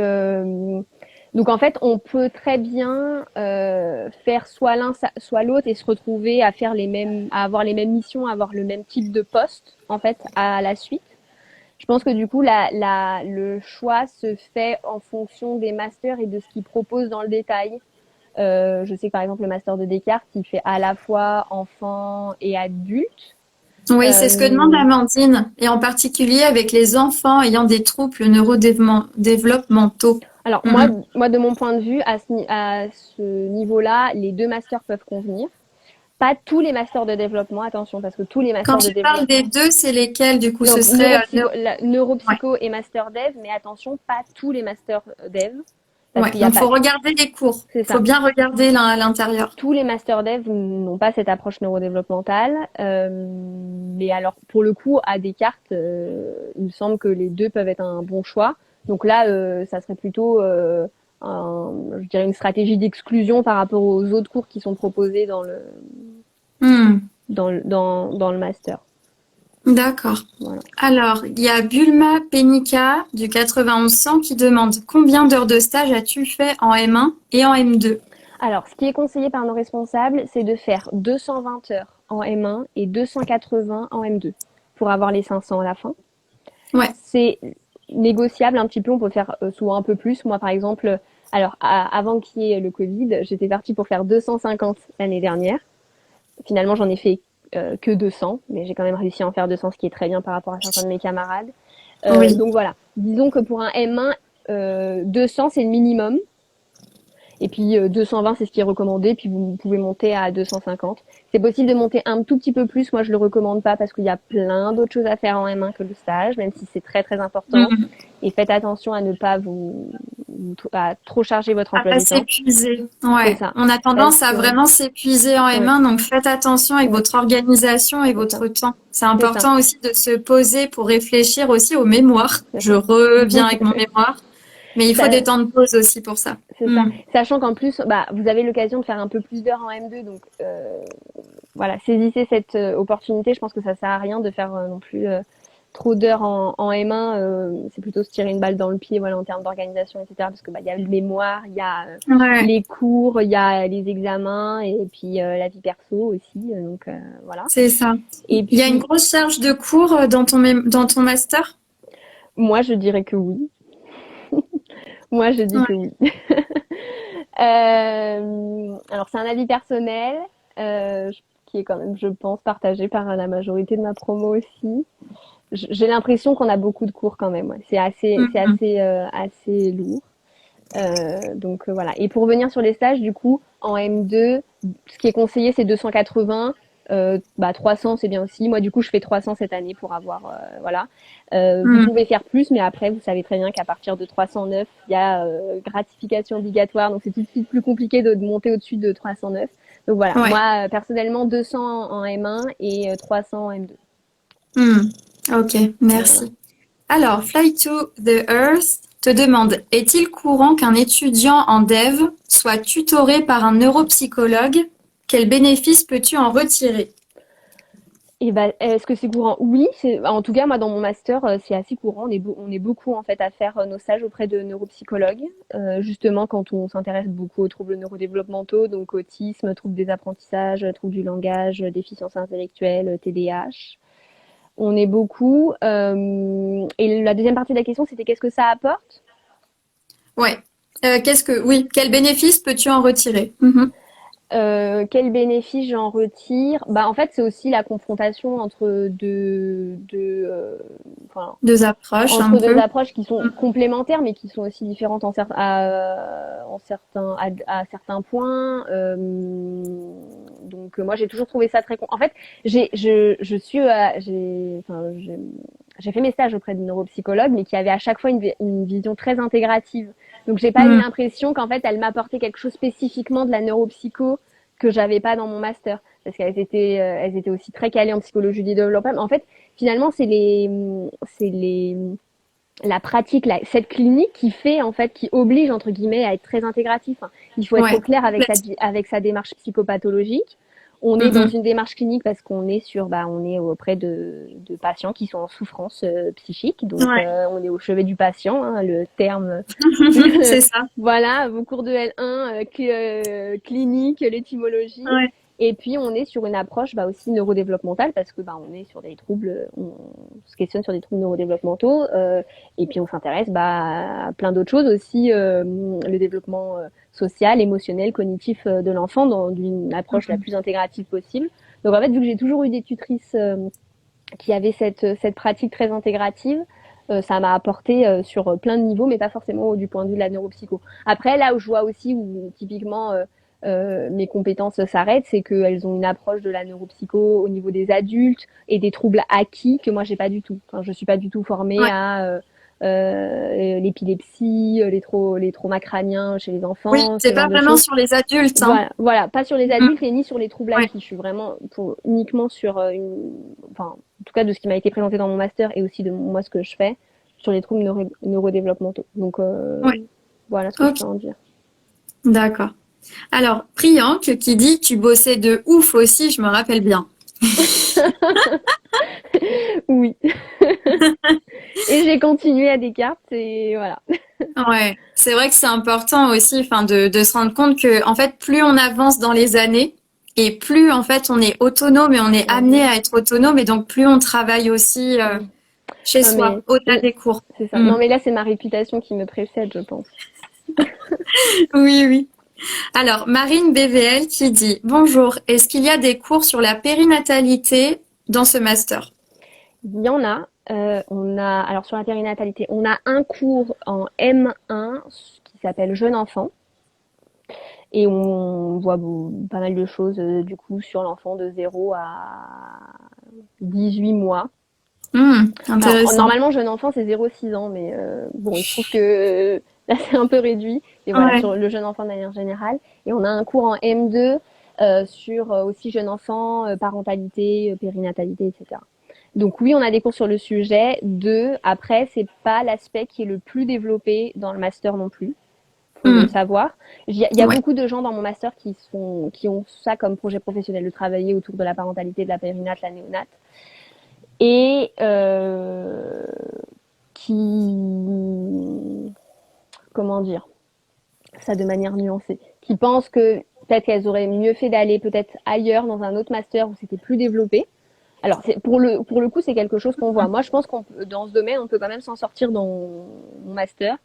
Donc en fait, on peut très bien faire soit l'un, soit l'autre et se retrouver à faire les mêmes, à avoir les mêmes missions, à avoir le même type de poste en fait à la suite. Je pense que du coup, le choix se fait en fonction des masters et de ce qu'ils proposent dans le détail. Je sais que par exemple le master de Descartes, il fait à la fois enfants et adultes. Oui, c'est ce que demande Euh, Amandine, et en particulier avec les enfants ayant des troubles neurodéveloppementaux. alors moi, Mhm. moi de mon point de vue, à ce niveau-là, les deux masters peuvent convenir. Pas tous les masters de développement, attention, parce que tous les Quand masters de tu parles des développement, deux, c'est lesquels du coup? Ce donc serait ouais, neuropsycho et master dev, mais attention, pas tous les masters dev, parce ouais. qu'il n'y a Donc pas, faut regarder les cours. c'est Faut ça. bien regarder à l'intérieur. Tous les masters dev n'ont pas cette approche neurodéveloppementale, mais alors pour le coup, à Descartes, il me semble que les deux peuvent être un bon choix. Donc là, ça serait plutôt, je dirais, une stratégie d'exclusion par rapport aux autres cours qui sont proposés Hmm. dans le master. D'accord. Voilà. Alors, il y a Bulma Penica du 9100 qui demande combien d'heures de stage as-tu fait en M1 et en M2? Alors, ce qui est conseillé par nos responsables, c'est de faire 220 heures en M1 et 280 en M2 pour avoir les 500 à la fin. Ouais. C'est négociable un petit peu, on peut faire souvent un peu plus. Moi, par exemple, alors avant qu'il y ait le Covid, j'étais partie pour faire 250 l'année dernière. Finalement, j'en ai fait que 200, mais j'ai quand même réussi à en faire 200, ce qui est très bien par rapport à certains de mes camarades. Oui. Donc voilà, disons que pour un M1, 200 c'est le minimum. Et puis 220, c'est ce qui est recommandé. Puis vous pouvez monter à 250. C'est possible de monter un tout petit peu plus. Moi, je le recommande pas parce qu'il y a plein d'autres choses à faire en M1 que le stage, même si c'est très très important. Hmm. Et faites attention à ne pas à trop charger votre À emploi pas du temps. s'épuiser. C'est Ouais. ça. On a Parce tendance à que vraiment s'épuiser en ouais, M1, donc faites attention avec ouais, votre organisation et c'est ça, votre temps. C'est c'est ça, important aussi de se poser pour réfléchir aussi au mémoire. c'est Je ça. reviens avec mon mémoire, mais il faut des Ça, temps de pause aussi pour ça. c'est ça. Hmm. Sachant qu'en plus, bah, vous avez l'occasion de faire un peu plus d'heures en M2, donc voilà, saisissez cette opportunité. Je pense que ça sert à rien de faire non plus trop d'heures en M1. C'est plutôt se tirer une balle dans le pied, voilà, en termes d'organisation, etc. Parce que bah, il y a le mémoire, il y a Ouais, les cours, il y a les examens et puis la vie perso aussi. Donc voilà. c'est ça. Et Il y a une puis grosse charge de cours dans ton master? moi, je dirais que oui. Moi, je dis que Ouais. oui. Alors c'est un avis personnel. Qui est quand même, je pense, partagé par la majorité de ma promo aussi. J'ai l'impression qu'on a beaucoup de cours quand même. Ouais. Mhm. Assez lourd. Donc voilà. Et pour revenir sur les stages, du coup, en M2, ce qui est conseillé, c'est 280. 300, c'est bien aussi. Moi, du coup, je fais 300 cette année pour avoir, voilà. Vous Mhm. pouvez faire plus, mais après, vous savez très bien qu'à partir de 309, il y a gratification obligatoire, donc c'est tout de suite plus compliqué de monter au-dessus de 309. Donc voilà. Ouais. Moi, personnellement, 200 en M1 et 300 en M2. Hmm. Ok, Voilà. merci. Alors, Fly to the Earth te demande, est-il courant qu'un étudiant en dev soit tutoré par un neuropsychologue? Quel bénéfice peux-tu en retirer? Et ben, est-ce que c'est courant? Oui, en tout cas moi dans mon master c'est assez courant. On est beaucoup en fait à faire nos stages auprès de neuropsychologues, justement quand on s'intéresse beaucoup aux troubles neurodéveloppementaux, donc autisme, troubles des apprentissages, troubles du langage, déficience intellectuelle, TDAH. On est beaucoup. Et la deuxième partie de la question c'était qu'est-ce que ça apporte? Ouais. Oui, quel bénéfice peux-tu en retirer? Mhm. Quel bénéfice j'en retire? Bah, en fait, c'est aussi la confrontation enfin, Deux approches un entre deux peu. approches qui sont Mhm. complémentaires, mais qui sont aussi différentes à certains points. Donc, moi, j'ai toujours trouvé ça en fait, je suis, j'ai fait mes stages auprès de neuropsychologues, mais qui avaient à chaque fois une vision très intégrative. Donc, j'ai pas eu Mhm. l'impression qu'en fait, elle m'apportait quelque chose spécifiquement de la neuropsycho que j'avais pas dans mon master, parce elles étaient aussi très calées en psychologie du développement. En fait, finalement, c'est la pratique, cette clinique qui fait en fait, qui oblige entre guillemets à être très intégratif. Hein. Il faut être au Ouais, clair complètement. avec sa démarche psychopathologique. On est dans Mhm. une démarche clinique parce qu'on est on est auprès de patients qui sont en souffrance psychique. Donc, Ouais, on est au chevet du patient, hein, le terme. c'est ça. Voilà, vos cours de L1, clinique, l'étymologie. Ouais. Et puis, on est sur une approche aussi neurodéveloppementale parce que on est sur des troubles, on se questionne sur des troubles neurodéveloppementaux. Et puis, on s'intéresse à plein d'autres choses aussi, le développement social, émotionnel, cognitif de l'enfant dans une approche la Mhm. plus intégrative possible. Donc, en fait, vu que j'ai toujours eu des tutrices qui avaient cette pratique très intégrative, ça m'a apporté sur plein de niveaux, mais pas forcément du point de vue de la neuropsycho. Après, là où je vois aussi où typiquement mes compétences s'arrêtent, c'est qu'elles ont une approche de la neuropsycho au niveau des adultes et des troubles acquis que moi j'ai pas du tout. Enfin, je suis pas du tout formée Ouais. à l'épilepsie, les traumas crâniens chez les Oui, enfants, c'est ce genre pas de vraiment choses. sur les adultes, hein. Voilà, pas sur les Mhm. adultes et ni sur les troubles Ouais. acquis. Je suis vraiment uniquement sur enfin, en tout cas de ce qui m'a été présenté dans mon master et aussi de moi ce que je fais sur les troubles neurodéveloppementaux. Donc Ouais. voilà ce que je Ok, peux en dire. d'accord. Alors, Priyank qui dit tu bossais de ouf aussi, je me rappelle bien. Oui. Et j'ai continué à Descartes et voilà. Ouais, c'est vrai que c'est important aussi, enfin, de se rendre compte que, en fait, plus on avance dans les années et plus, en fait, on est autonome et on est amené Mhm. à être autonome et donc plus on travaille aussi Mm. chez Non soi, mais au-delà des cours. c'est ça. Mm. Non mais là c'est ma réputation qui me précède, je pense. Oui, oui. Alors, Marine BVL qui dit, bonjour, est-ce qu'il y a des cours sur la périnatalité dans ce master? Il y en a. On a alors sur la périnatalité, on a un cours en M1 qui s'appelle Jeune enfant. Et on voit pas mal de choses du coup sur l'enfant de 0 à 18 mois. Alors Intéressant. normalement jeune enfant c'est 0 à 6 ans, mais bon il se trouve que là c'est un peu réduit. Et voilà Ouais. sur le jeune enfant de manière générale. Et on a un cours en M2 sur aussi jeune enfant, parentalité, périnatalité, etc. Donc oui, on a des cours sur le sujet. Après, c'est pas l'aspect qui est le plus développé dans le master non plus, faut le Mm. savoir. Il y a Ouais. beaucoup de gens dans mon master qui ont ça comme projet professionnel, de travailler autour de la parentalité, de la périnate, la néonate, et qui, comment dire, ça de manière nuancée, qui pensent que peut-être qu'elles auraient mieux fait d'aller peut-être ailleurs dans un autre master où c'était plus développé. Alors, pour le coup, c'est quelque chose qu'on voit. Moi, je pense qu'on dans ce domaine, on peut quand même s'en sortir dans mon master.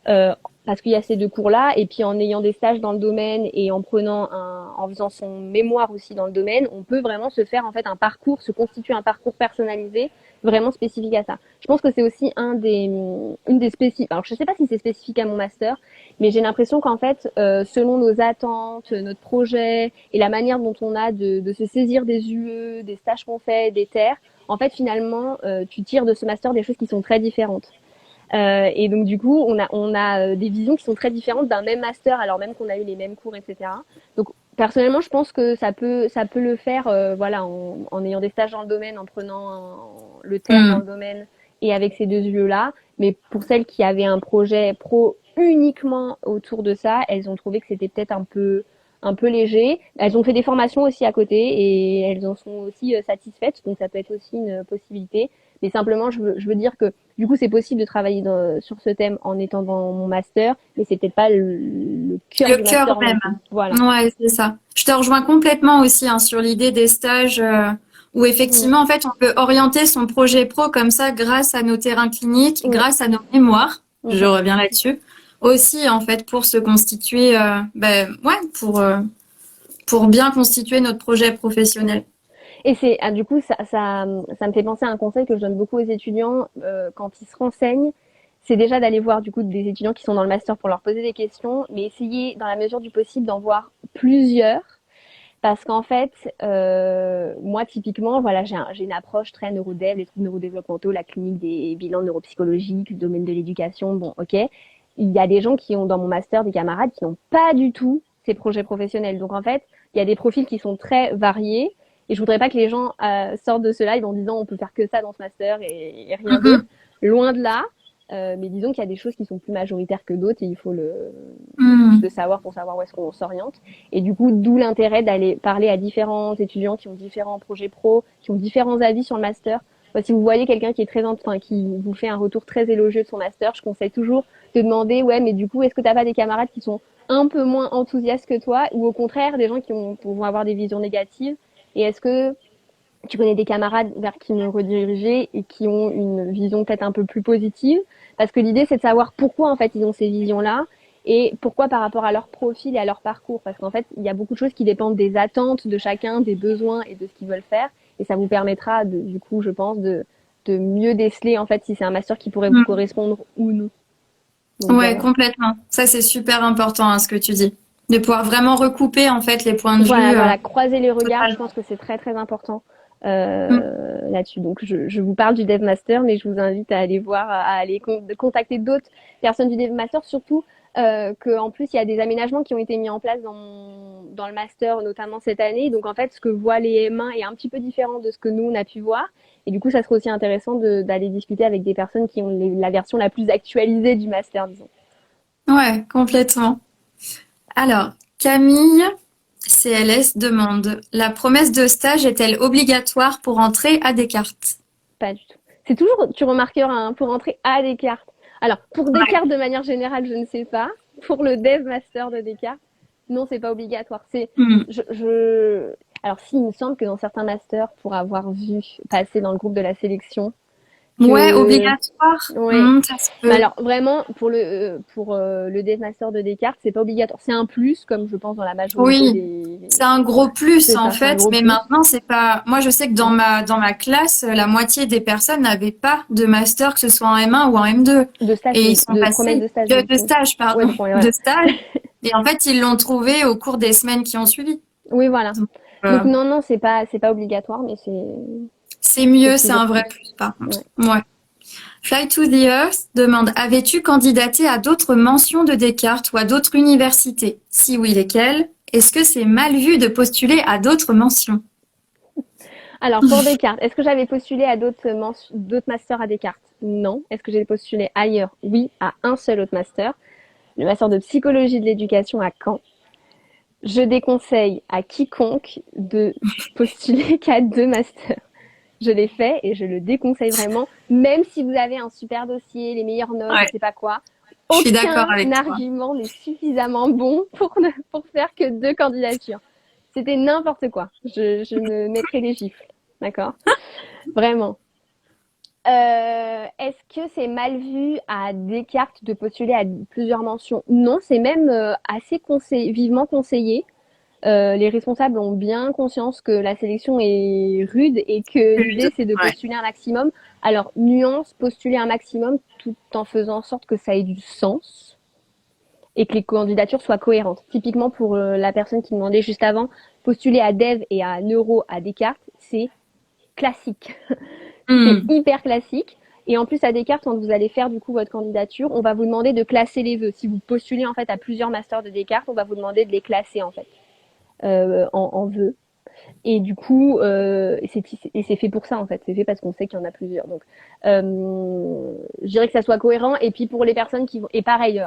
Parce qu'il y a ces deux cours-là, et puis en ayant des stages dans le domaine et en faisant son mémoire aussi dans le domaine, on peut vraiment se faire en fait un parcours, se constituer un parcours personnalisé vraiment spécifique à ça. Je pense que c'est aussi une des spécifiques. Alors je sais pas si c'est spécifique à mon master, mais j'ai l'impression qu'en fait, selon nos attentes, notre projet et la manière dont on a de se saisir des UE, des stages qu'on fait, des terres, en fait finalement, tu tires de ce master des choses qui sont très différentes. Et donc du coup, on a des visions qui sont très différentes d'un même master, alors même qu'on a eu les mêmes cours, etc. Donc personnellement, je pense que ça peut le faire, voilà, en ayant des stages dans le domaine, en prenant le terme dans le Mm. domaine et avec ces deux yeux-là. Mais pour celles qui avaient un projet pro uniquement autour de ça, elles ont trouvé que c'était peut-être un peu léger. Elles ont fait des formations aussi à côté et elles en sont aussi satisfaites, donc ça peut être aussi une possibilité. Mais simplement, je veux dire que du coup, c'est possible de travailler sur ce thème en étant dans mon master, mais c'est peut-être pas le cœur Le du cœur master non même. plus. Voilà. Ouais, c'est ça. Je te rejoins complètement aussi hein, sur l'idée des stages où Mmh. effectivement, en fait, on peut orienter son projet pro comme ça grâce à nos terrains cliniques, Ouais. grâce à nos mémoires. Je Mmh. reviens là-dessus. Aussi, en fait, pour se constituer, ouais, pour bien constituer notre projet professionnel. Et du coup, ça me fait penser à un conseil que je donne beaucoup aux étudiants quand ils se renseignent. C'est déjà d'aller voir du coup des étudiants qui sont dans le master pour leur poser des questions, mais essayer dans la mesure du possible d'en voir plusieurs. Parce qu'en fait, moi typiquement, voilà, j'ai une approche très neurodev, les troubles neurodéveloppementaux, la clinique des bilans neuropsychologiques, le domaine de l'éducation, bon, ok. Il y a des gens qui ont dans mon master des camarades qui n'ont pas du tout ces projets professionnels. Donc en fait, il y a des profils qui sont très variés. Et je voudrais pas que les gens sortent de ce live en disant on peut faire que ça dans ce master et rien d'autre. Mhm. Loin de là. Mais disons qu'il y a des choses qui sont plus majoritaires que d'autres et il faut le savoir pour savoir où est-ce qu'on s'oriente. Et du coup, d'où l'intérêt d'aller parler à différents étudiants qui ont différents projets pro, qui ont différents avis sur le master. Si vous voyez quelqu'un qui est qui vous fait un retour très élogieux de son master, je conseille toujours de demander, ouais, mais du coup, est-ce que t'as pas des camarades qui sont un peu moins enthousiastes que toi, ou au contraire, des gens vont avoir des visions négatives? Et est-ce que tu connais des camarades vers qui me rediriger et qui ont une vision peut-être un peu plus positive? Parce que l'idée, c'est de savoir pourquoi, en fait, ils ont ces visions-là et pourquoi par rapport à leur profil et à leur parcours. Parce qu'en fait, il y a beaucoup de choses qui dépendent des attentes de chacun, des besoins et de ce qu'ils veulent faire. Et ça vous permettra, du coup, je pense, de mieux déceler, en fait, si c'est un master qui pourrait vous correspondre ou non. Donc, Ouais, voilà. complètement. Ça, c'est super important, hein, ce que tu dis. De pouvoir vraiment recouper, en fait, les points de Voilà, vue, voilà, croiser les regards, je totalement. pense que c'est très très important Mm. là-dessus. Donc je vous parle du Dev Master, mais je vous invite à aller voir, à aller contacter d'autres personnes du Dev Master, surtout qu'en plus il y a des aménagements qui ont été mis en place dans le master, notamment cette année. Donc en fait, ce que voient les M1 est un petit peu différent de ce que nous on a pu voir. Et du coup, ça serait aussi intéressant d'aller discuter avec des personnes qui ont la version la plus actualisée du master, disons. Ouais, complètement. Alors, Camille CLS demande, la promesse de stage est-elle obligatoire pour entrer à Descartes? Pas du tout. C'est toujours, tu remarqueras, hein, pour entrer à Descartes. Alors, pour Descartes, de manière générale, je ne sais pas. Pour le Dev Master de Descartes, non, c'est pas obligatoire. Hmm. Alors, si, il me semble que dans certains masters, pour avoir vu passer dans le groupe de la sélection, Ouais, que, obligatoire. ouais. Hmm, ça se Mais peut. alors, vraiment, pour le Dev Master de Descartes, c'est pas obligatoire. C'est un plus, comme je pense dans la majorité Oui, des, c'est un gros plus c'est en ça, c'est un fait, gros mais plus. maintenant c'est pas. Moi, je sais que dans Mhm. ma classe, la moitié des personnes n'avaient pas de master, que ce soit en M1 ou en M2, De stage, et ils oui. sont De promesse passés de stage, oui. de stage, Ouais, pardon, de promesse, de voilà. stage, et en fait ils l'ont trouvé au cours des semaines qui ont suivi. Oui, voilà. Donc, Donc non, non, c'est pas obligatoire, mais c'est c'est mieux, c'est un toujours vrai plus. plus par contre. Ouais. Ouais. Fly to the Earth demande, avais-tu candidaté à d'autres mentions de Descartes ou à d'autres universités? Si oui, lesquelles? Est-ce que c'est mal vu de postuler à d'autres mentions? Alors pour Descartes, est-ce que j'avais postulé à d'autres masters à Descartes? Non. Est-ce que j'ai postulé ailleurs? Oui, à un seul autre master, le master de psychologie de l'éducation à Caen. Je déconseille à quiconque de postuler qu'à deux masters. Je l'ai fait et je le déconseille vraiment, même si vous avez un super dossier, les meilleures notes, je Ouais, sais pas quoi. je suis d'accord Aucun avec toi. argument n'est suffisamment bon pour faire que deux candidatures. C'était n'importe quoi. Je me mettrai les gifles. D'accord? Vraiment. Est-ce que c'est mal vu à Descartes de postuler à plusieurs mentions? Non, c'est même assez vivement conseillé. Les responsables ont bien conscience que la sélection est rude et que l'idée c'est de Ouais. postuler un maximum. Alors, nuance, postuler un maximum tout en faisant en sorte que ça ait du sens et que les candidatures soient cohérentes. Typiquement pour la personne qui demandait juste avant, postuler à Dev et à Neuro à Descartes, c'est classique. C'est Hmm. hyper classique. Et en plus, à Descartes, quand vous allez faire du coup votre candidature, on va vous demander de classer les vœux. Si vous postulez en fait à plusieurs masters de Descartes, on va vous demander de les classer en fait en vœux. Et du coup, c'est fait pour ça en fait. C'est fait parce qu'on sait qu'il y en a plusieurs. Donc, je dirais que ça soit cohérent. Et puis pour les personnes qui vont, et pareil,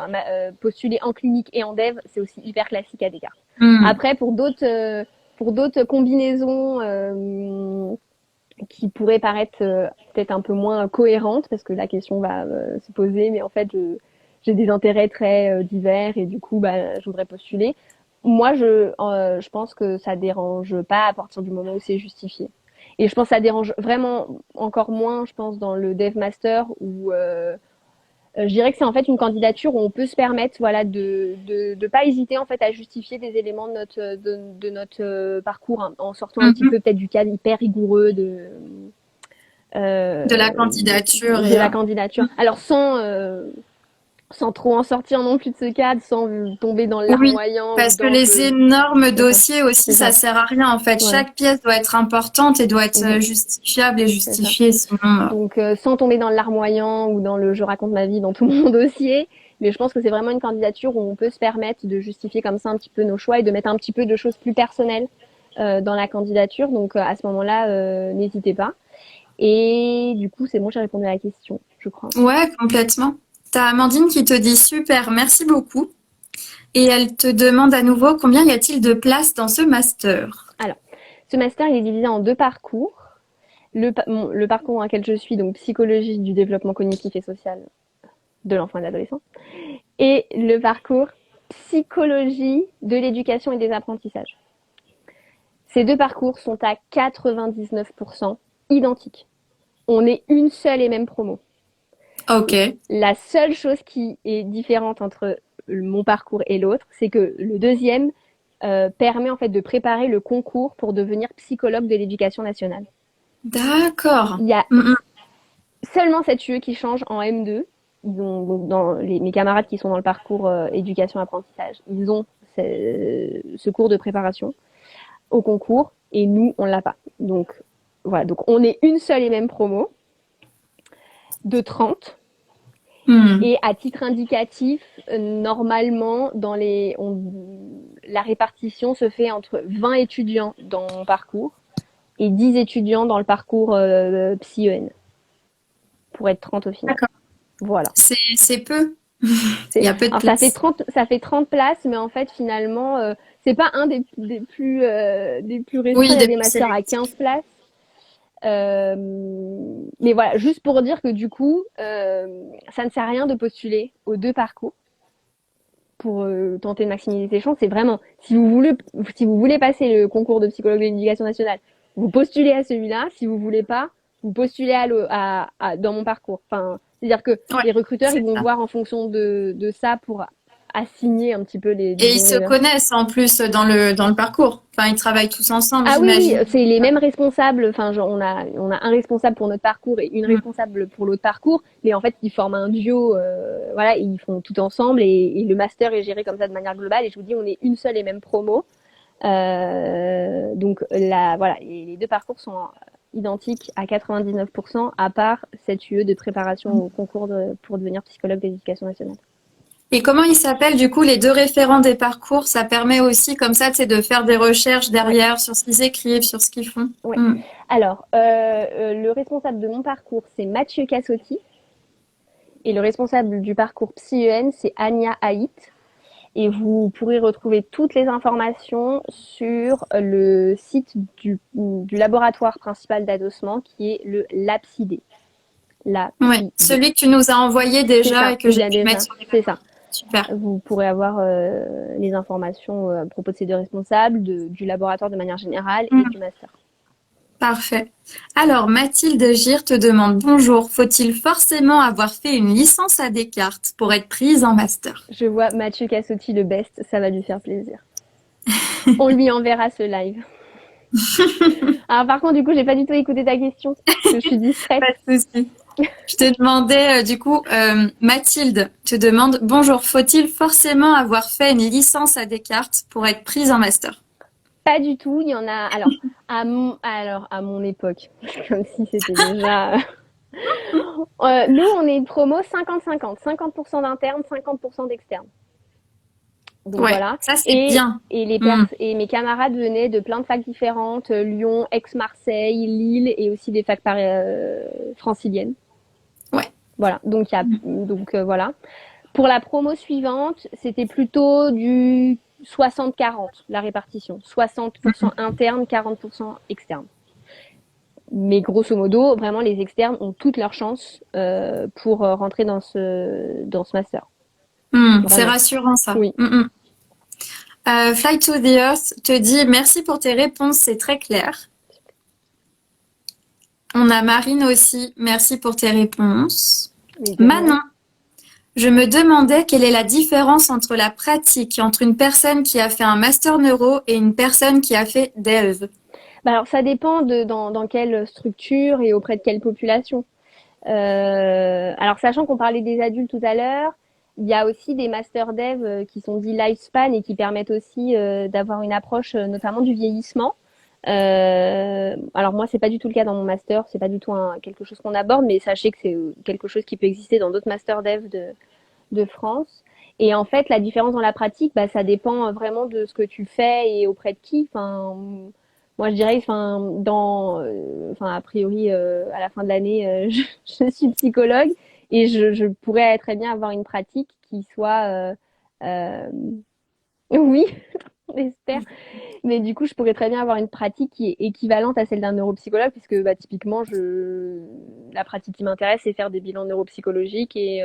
postuler en clinique et en dev, c'est aussi hyper classique à Descartes. Hmm. Après, pour d'autres combinaisons qui pourraient paraître peut-être un peu moins cohérentes, parce que la question va se poser, mais en fait, j'ai des intérêts très divers et du coup, bah, je voudrais postuler. Moi, je pense que ça dérange pas à partir du moment où c'est justifié. Et je pense que ça dérange vraiment encore moins, je pense, dans le Dev Master où je dirais que c'est en fait une candidature où on peut se permettre, voilà, de pas hésiter en fait à justifier des éléments de notre parcours hein, en sortant un petit Mhm. peu peut-être du cadre hyper rigoureux De la euh, candidature de la candidature. Alors sans trop en sortir non plus de ce cadre, sans tomber dans le Oui, larmoyant ou parce que dans les le énormes c'est ça, dossiers aussi, c'est ça ça, sert à rien en fait. voilà, Chaque pièce doit être importante et doit être mhm, justifiable et c'est ça. justifiée, sinon. Donc sans tomber dans le larmoyant ou dans le je raconte ma vie dans tout mon dossier, mais je pense que c'est vraiment une candidature où on peut se permettre de justifier comme ça un petit peu nos choix et de mettre un petit peu de choses plus personnelles dans la candidature. Donc à ce moment-là, n'hésitez pas. Et du coup, c'est bon, j'ai répondu à la question, je crois. Ouais, complètement. T'as Amandine qui te dit super, merci beaucoup. Et elle te demande à nouveau combien y a-t-il de places dans ce master? Alors, ce master, il est divisé en 2 parcours. Le parcours dans lequel je suis, donc psychologie du développement cognitif et social de l'enfant et de l'adolescent, et le parcours psychologie de l'éducation et des apprentissages. Ces 2 parcours sont à 99% identiques. On est une seule et même promo. Ok, La seule chose qui est différente entre mon parcours et l'autre, c'est que le deuxième permet en fait de préparer le concours pour devenir psychologue de l'éducation nationale. d'accord. Il y a Mm, seulement cette UE qui change en M2. Ils ont donc mes camarades qui sont dans le parcours éducation-apprentissage, ils ont ce cours de préparation au concours et nous on l'a pas. Donc voilà, donc on est une seule et même promo de 30. mm. Et à titre indicatif, normalement, la répartition se fait entre 20 étudiants dans mon parcours et 10 étudiants dans le parcours Psy-EN, pour être 30 au final. D'accord. Voilà. C'est peu. Il y a peu de Alors place. ça fait 30 places, mais en fait, finalement, c'est pas un des plus restreints. Oui, Il y a des des plus masters à sélectifs. 15 places. Mais voilà, juste pour dire que du coup, ça ne sert à rien de postuler aux 2 parcours pour tenter de maximiser ses chances. C'est vraiment, si vous voulez passer le concours de psychologue de l'éducation nationale, vous postulez à celui-là. Si vous voulez pas, vous postulez dans mon parcours. Enfin, c'est-à-dire que Ouais, les recruteurs, ils c'est vont ça. voir en fonction de ça pour assigner un petit peu les, Et ils disons, se connaissent en plus dans le parcours. Enfin, ils travaillent tous ensemble, Ah oui, oui, j'imagine. c'est les mêmes responsables. Enfin, genre, on a un responsable pour notre parcours et une Mm. responsable pour l'autre parcours. Mais en fait, ils forment un duo. Voilà, et ils font tout ensemble et le master est géré comme ça de manière globale. Et je vous dis, on est une seule et même promo. Donc, voilà, les 2 parcours sont identiques à 99%, à part cette UE de préparation au concours pour devenir psychologue d'éducation nationale. Et comment ils s'appellent du coup les deux référents des parcours? Ça permet aussi comme ça, c'est de faire des recherches Ouais, derrière sur ce qu'ils écrivent, sur ce qu'ils font. ouais. Mm. Alors, le responsable de mon parcours, c'est Mathieu Cassotti. Et le responsable du parcours Psy-EN, c'est Anya Haït. Et vous pourrez retrouver toutes les informations sur le site du laboratoire principal d'adossement qui est le LAPSID. Ouais, LAPSID. celui que tu nous as envoyé C'est déjà ça, et que il j'ai y a pu mettre déjà. sur les C'est réseaux. ça. Super, Vous pourrez avoir les informations à propos de ces 2 responsables, du laboratoire de manière générale et Mm. du master. Parfait. Alors, Mathilde Gire te demande, bonjour, faut-il forcément avoir fait une licence à Descartes pour être prise en master? Je vois Mathieu Cassotti le best, ça va lui faire plaisir. On lui enverra ce live. Alors par contre, du coup, j'ai pas du tout écouté ta question, parce que je suis distraite. Pas de souci. Je te demandais, du coup, Mathilde te demande, bonjour, faut-il forcément avoir fait une licence à Descartes pour être prise en master? Pas du tout, il y en a. Alors, à mon époque, comme si c'était déjà. Nous, on est promo 50-50, 50% d'internes, 50% d'externes. Donc Ouais, voilà. ça c'est bien. Mm. Et mes camarades venaient de plein de facs différentes, Lyon, Aix-Marseille, Lille et aussi des facs franciliennes. Ouais. Voilà. Donc voilà. Pour la promo suivante, c'était plutôt du 60-40, la répartition. 60% interne, 40% externe. Mais grosso modo, vraiment, les externes ont toutes leurs chances pour rentrer dans ce master. C'est Vraiment. rassurant ça. Oui. Fly to the Earth te dit merci pour tes réponses, c'est très clair. On a Marine aussi, merci pour tes réponses. Mais de rien. Manon, je me demandais quelle est la différence entre la pratique, entre une personne qui a fait un master neuro et une personne qui a fait dev. Bah alors, ça dépend dans quelle structure et auprès de quelle population. Alors, sachant qu'on parlait des adultes tout à l'heure, il y a aussi des master dev qui sont dits lifespan et qui permettent aussi d'avoir une approche notamment du vieillissement. Alors moi, c'est pas du tout le cas dans mon master, c'est pas du tout quelque chose qu'on aborde, mais sachez que c'est quelque chose qui peut exister dans d'autres master dev de France. Et en fait, la différence dans la pratique, bah, ça dépend vraiment de ce que tu fais et auprès de qui. Enfin, Moi, je dirais, a priori, à la fin de l'année, je suis psychologue et je pourrais très bien avoir une pratique qui soit, euh, oui, j'espère. Mais du coup, je pourrais très bien avoir une pratique qui est équivalente à celle d'un neuropsychologue, puisque bah, typiquement, la pratique qui m'intéresse, c'est faire des bilans neuropsychologiques et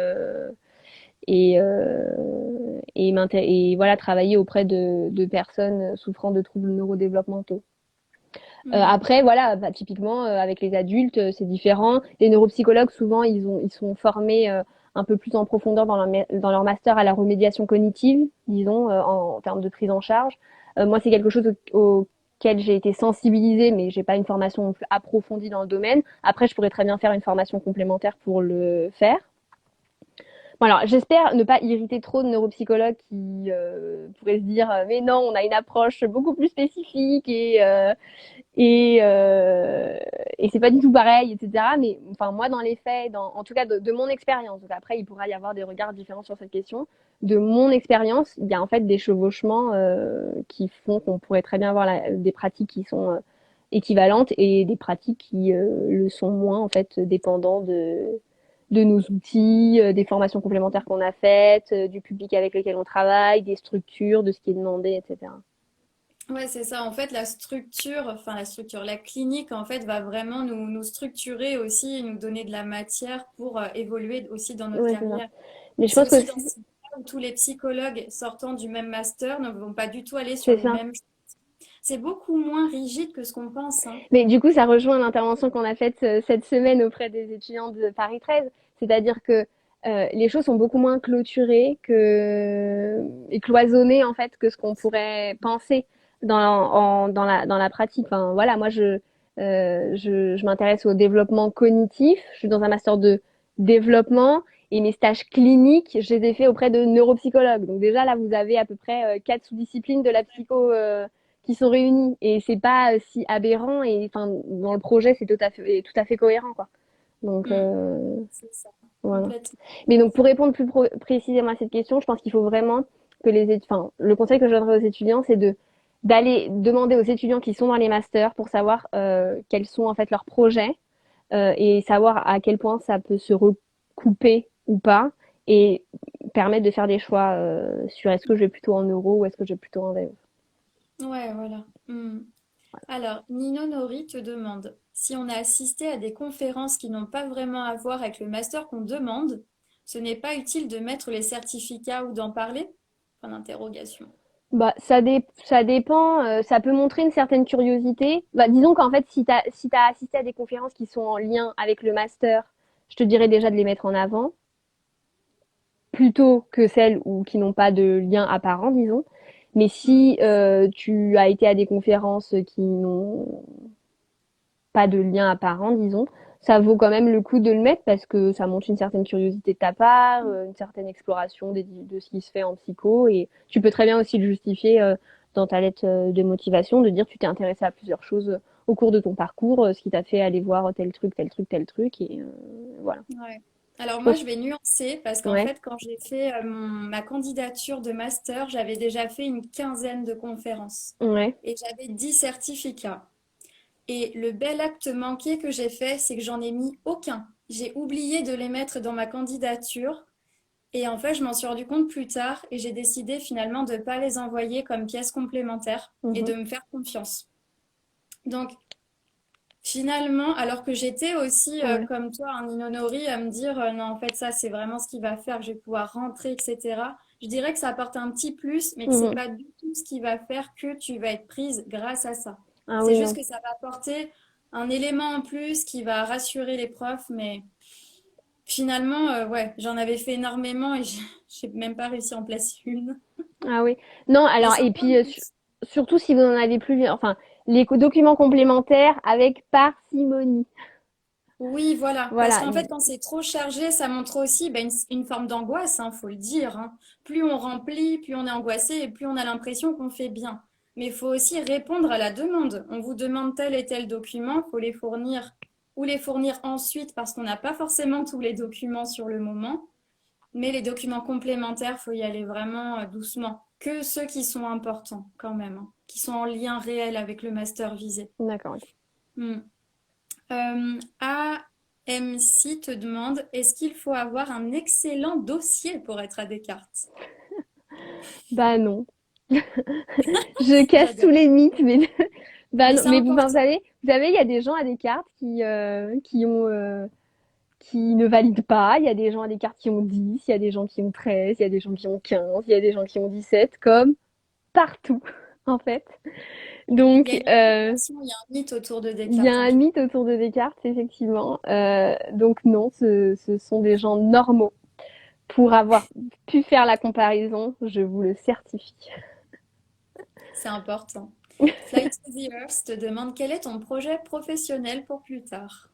voilà, travailler auprès de personnes souffrant de troubles neurodéveloppementaux. Mhm. Après, voilà, bah, typiquement, avec les adultes, c'est différent. Les neuropsychologues, souvent, ils sont formés un peu plus en profondeur dans leur master à la remédiation cognitive, disons, en termes de prise en charge. Moi, c'est quelque chose auquel j'ai été sensibilisée, mais j'ai pas une formation non plus approfondie dans le domaine. Après, je pourrais très bien faire une formation complémentaire pour le faire. Bon, alors, j'espère ne pas irriter trop de neuropsychologues qui pourraient se dire mais non, on a une approche beaucoup plus spécifique et, euh, et c'est pas du tout pareil, etc. Mais enfin, moi, dans les faits, en tout cas de mon expérience, donc après, il pourra y avoir des regards différents sur cette question. De mon expérience, il y a en fait des chevauchements qui font qu'on pourrait très bien avoir des pratiques qui sont équivalentes et des pratiques qui le sont moins, en fait, dépendant de nos outils, des formations complémentaires qu'on a faites, du public avec lequel on travaille, des structures, de ce qui est demandé, etc. Ouais, c'est ça. En fait, la clinique, en fait, va vraiment nous structurer aussi et nous donner de la matière pour évoluer aussi dans notre Ouais, c'est ça. carrière. Mais je C'est pense que aussi dans ce cas où tous les psychologues sortant du même master ne vont pas du tout aller sur c'est les ça. mêmes. C'est beaucoup moins rigide que ce qu'on pense, hein. Mais du coup, ça rejoint l'intervention qu'on a faite cette semaine auprès des étudiants de Paris 13. C'est-à-dire que les choses sont beaucoup moins clôturées et cloisonnées, en fait, que ce qu'on pourrait penser dans la pratique. Enfin, voilà, moi, je m'intéresse au développement cognitif. Je suis dans un master de développement et mes stages cliniques, je les ai faits auprès de neuropsychologues. Donc déjà, là, vous avez à peu près 4 sous-disciplines de la psycho qui sont réunis et c'est pas si aberrant et enfin dans le projet c'est tout à fait cohérent quoi. Donc Hmm, c'est ça, voilà. complètement. Mais donc pour répondre plus précisément à cette question, je pense qu'il faut vraiment que enfin le conseil que je donnerais aux étudiants c'est de d'aller demander aux étudiants qui sont dans les masters pour savoir quels sont en fait leurs projets et savoir à quel point ça peut se recouper ou pas et permettre de faire des choix sur est-ce que je vais plutôt en euro ou est-ce que je vais plutôt en VE. Ouais, voilà. Hmm. Alors, Nino Nori te demande si on a assisté à des conférences qui n'ont pas vraiment à voir avec le master qu'on demande, ce n'est pas utile de mettre les certificats ou d'en parler? Point d'interrogation. Bah, ça dépend. Ça peut montrer une certaine curiosité. Bah, disons qu'en fait, si t'as assisté à des conférences qui sont en lien avec le master, je te dirais déjà de les mettre en avant, plutôt que celles qui n'ont pas de lien apparent, disons. Mais Hmm. si tu as été à des conférences qui n'ont pas de lien apparent, disons, ça vaut quand même le coup de le mettre parce que ça montre une certaine curiosité de ta part, une certaine exploration de ce qui se fait en psycho et tu peux très bien aussi le justifier dans ta lettre de motivation, de dire que tu t'es intéressé à plusieurs choses au cours de ton parcours, ce qui t'a fait aller voir tel truc, tel truc, tel truc et voilà. Ouais. Alors Je moi, pense, je vais nuancer parce qu'en ouais, fait, quand j'ai fait ma candidature de master, j'avais déjà fait une quinzaine de conférences ouais, et j'avais 10 certificats. Et le bel acte manqué que j'ai fait, c'est que j'en ai mis aucun. J'ai oublié de les mettre dans ma candidature. Et en fait, je m'en suis rendu compte plus tard et j'ai décidé finalement de ne pas les envoyer comme pièces complémentaires et mhm, de me faire confiance. Donc, finalement, alors que j'étais aussi ouais, comme toi, un Inonori, à me dire non, en fait, ça, c'est vraiment ce qui va faire que je vais pouvoir rentrer, etc. Je dirais que ça apporte un petit plus, mais que c'est mhm. pas du tout ce qui va faire que tu vas être prise grâce à ça. Ah C'est oui, juste non. que ça va apporter un élément en plus qui va rassurer les profs, mais finalement, ouais, j'en avais fait énormément et j'ai même pas réussi à en placer une. Ah oui. Non, Mais alors, c'est et encore puis, un plus. surtout si vous en avez plus, enfin, les documents complémentaires avec parcimonie. Oui, voilà. Parce Voilà. qu'en fait, quand c'est trop chargé, ça montre aussi ben, une forme d'angoisse, hein, faut le dire, hein. Plus on remplit, plus on est angoissé et plus on a l'impression qu'on fait bien. Mais il faut aussi répondre à la demande. On vous demande tel et tel document, il faut les fournir ou les fournir ensuite parce qu'on n'a pas forcément tous les documents sur le moment. Mais les documents complémentaires, faut y aller vraiment doucement. que ceux qui sont importants quand même, hein, qui sont en lien réel avec le master visé. D'accord. Ok. Hmm. AMC te demande, est-ce qu'il faut avoir un excellent dossier pour être à Descartes? Bah non. Je casse tous J'adore. les mythes, mais bah Mais non. c'est Mais vous, enfin, important. vous savez, il y a des gens à Descartes qui ne valident pas. Il y a des gens à Descartes qui ont 10, il y a des gens qui ont 13, il y a des gens qui ont 15, il y a des gens qui ont 17, comme partout, en fait. Il y a Donc, une réputation, il y a un mythe autour de il y a Descartes en un tout mythe autour de Descartes, effectivement. Donc non, ce sont des gens normaux. Pour avoir pu faire la comparaison, je vous le certifie. c'est important. Fly to the Earth te demande quel est ton projet professionnel pour plus tard.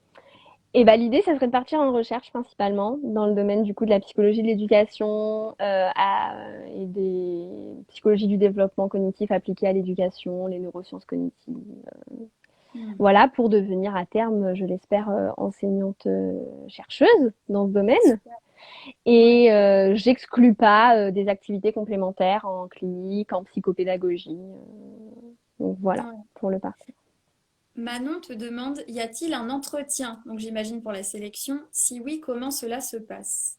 Et bah, l'idée, ça serait de partir en recherche principalement dans le domaine du coup de la psychologie de l'éducation et des psychologies du développement cognitif appliquées à l'éducation, les neurosciences cognitives. Hmm. Voilà, pour devenir à terme, je l'espère, enseignante chercheuse dans ce domaine. Super. Ouais. Et j'exclus pas des activités complémentaires en clinique, en psychopédagogie. Donc voilà Ouais. pour le parcours. Manon te demande, y a-t-il un entretien? Donc j'imagine pour la sélection. Si oui, comment cela se passe?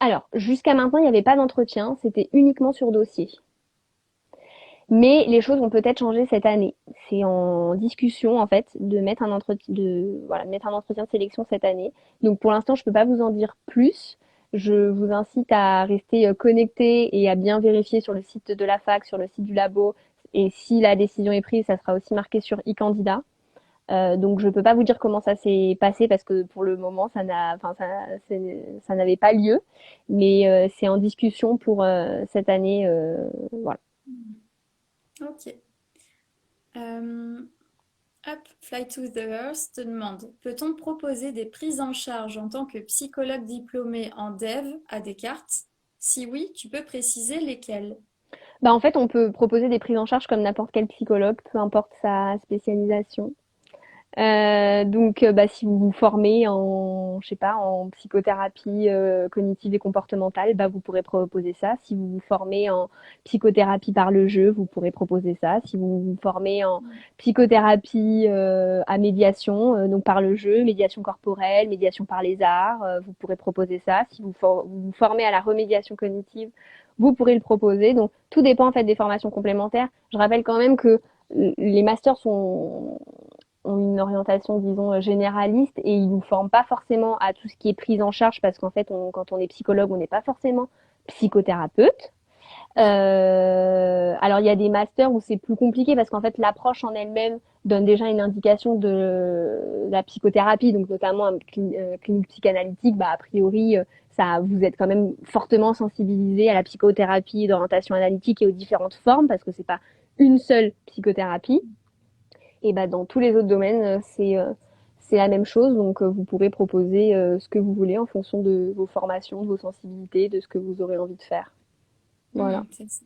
Alors, jusqu'à maintenant, il n'y avait pas d'entretien, c'était uniquement sur dossier. Mais les choses vont peut-être changer cette année. C'est en discussion en fait de mettre un entretien mettre un entretien de sélection cette année. Donc pour l'instant, je peux pas vous en dire plus. Je vous incite à rester connecté et à bien vérifier sur le site de la fac, sur le site du labo. Et si la décision est prise, ça sera aussi marqué sur e-candidat. Donc je peux pas vous dire comment ça s'est passé parce que pour le moment ça n'avait pas lieu, mais c'est en discussion pour cette année. Voilà. Hmm. Ok. Euh, Hop, Fly to the Earth te demande, peut-on proposer des prises en charge en tant que psychologue diplômé en dev à Descartes? Si oui, tu peux préciser lesquelles. Bah en fait, on peut proposer des prises en charge comme n'importe quel psychologue, peu importe sa spécialisation. Donc, si vous vous formez en, je sais pas, en psychothérapie cognitive et comportementale, bah, vous pourrez proposer ça. Si vous vous formez en psychothérapie par le jeu, vous pourrez proposer ça. Si vous vous formez en psychothérapie à médiation, donc par le jeu, médiation corporelle, médiation par les arts, vous pourrez proposer ça. Si vous vous formez à la remédiation cognitive, vous pourrez le proposer. Donc, tout dépend en fait des formations complémentaires. Je rappelle quand même que les masters ont une orientation, disons, généraliste et ils nous forment pas forcément à tout ce qui est prise en charge parce qu'en fait, quand on est psychologue, on n'est pas forcément psychothérapeute. Alors, il y a des masters où c'est plus compliqué parce qu'en fait, l'approche en elle-même donne déjà une indication de la psychothérapie, donc notamment un clinique psychanalytique, bah, a priori, ça, vous êtes quand même fortement sensibilisé à la psychothérapie d'orientation analytique et aux différentes formes parce que c'est pas une seule psychothérapie. Et bah, dans tous les autres domaines, c'est la même chose. Donc, vous pourrez proposer ce que vous voulez en fonction de vos formations, de vos sensibilités, de ce que vous aurez envie de faire. Voilà. C'est ça.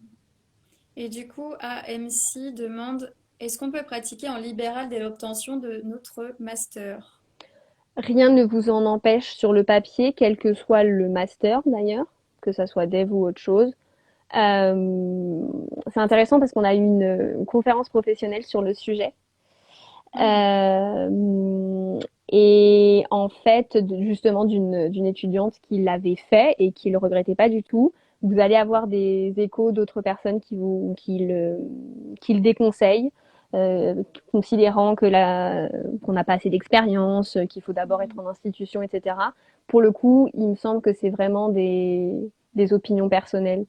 Et du coup, AMC demande, est-ce qu'on peut pratiquer en libéral dès l'obtention de notre master? Rien ne vous en empêche sur le papier, quel que soit le master d'ailleurs, que ça soit dev ou autre chose. C'est intéressant parce qu'on a eu une conférence professionnelle sur le sujet. Hmm. Euh, et en fait, justement, d'une étudiante qui l'avait fait et qui le regrettait pas du tout, vous allez avoir des échos d'autres personnes qui le déconseillent, considérant qu'on n'a pas assez d'expérience, qu'il faut d'abord être en institution, etc. Pour le coup, il me semble que c'est vraiment des opinions personnelles.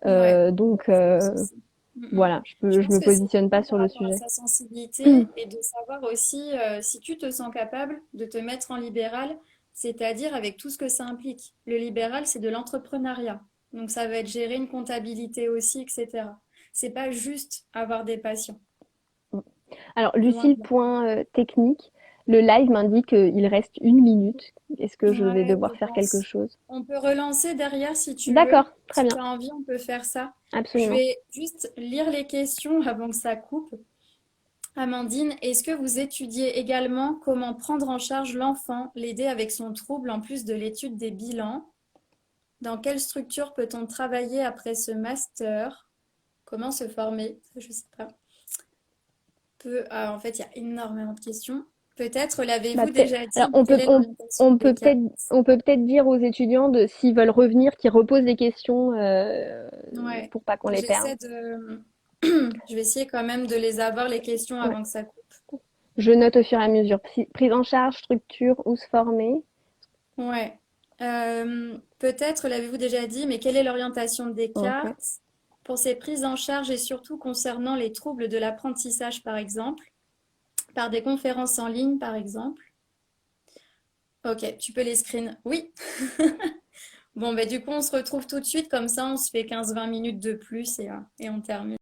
Ouais, Donc je pense aussi. voilà, Je je pense me que c'est positionne pas vraiment sur par le rapport à sujet. sa sensibilité et de savoir aussi si tu te sens capable de te mettre en libéral, c'est-à-dire avec tout ce que ça implique. Le libéral, c'est de l'entrepreneuriat. Donc ça va être gérer une comptabilité aussi, etc. C'est pas juste avoir des patients. Alors, Loin Lucille, de là. point technique, le live m'indique qu'il reste 1 minute. Est-ce que je vais Ouais, je devoir faire quelque pense. chose? On peut relancer derrière si tu veux. D'accord, très Si bien, tu as envie, on peut faire ça. Je absolument. vais juste lire les questions avant que ça coupe. Amandine, est-ce que vous étudiez également comment prendre en charge l'enfant, l'aider avec son trouble en plus de l'étude des bilans? Dans quelle structure peut-on travailler après ce master? Comment se former? Je sais pas. En fait, il y a énormément de questions. Peut-être Bah, l'avez-vous peut-être. déjà dit, Alors, mais quelle est l'orientation des cas? on peut peut-être dire aux étudiants de s'ils veulent revenir, qu'ils reposent des questions Ouais, pour pas qu'on les perde. j'essaie de... Je vais essayer quand même de les avoir, les questions, Ouais. avant que ça coupe. Je note au fur et à mesure. Prise en charge, structure, où se former. Ouais. Peut-être l'avez-vous déjà dit, mais quelle est l'orientation de Ok. Descartes pour ces prises en charge et surtout concernant les troubles de l'apprentissage, par exemple, par des conférences en ligne, par exemple? Ok, tu peux les screens. Oui. Bon, bah, du coup, on se retrouve tout de suite, comme ça, on se fait 15-20 minutes de plus et on termine.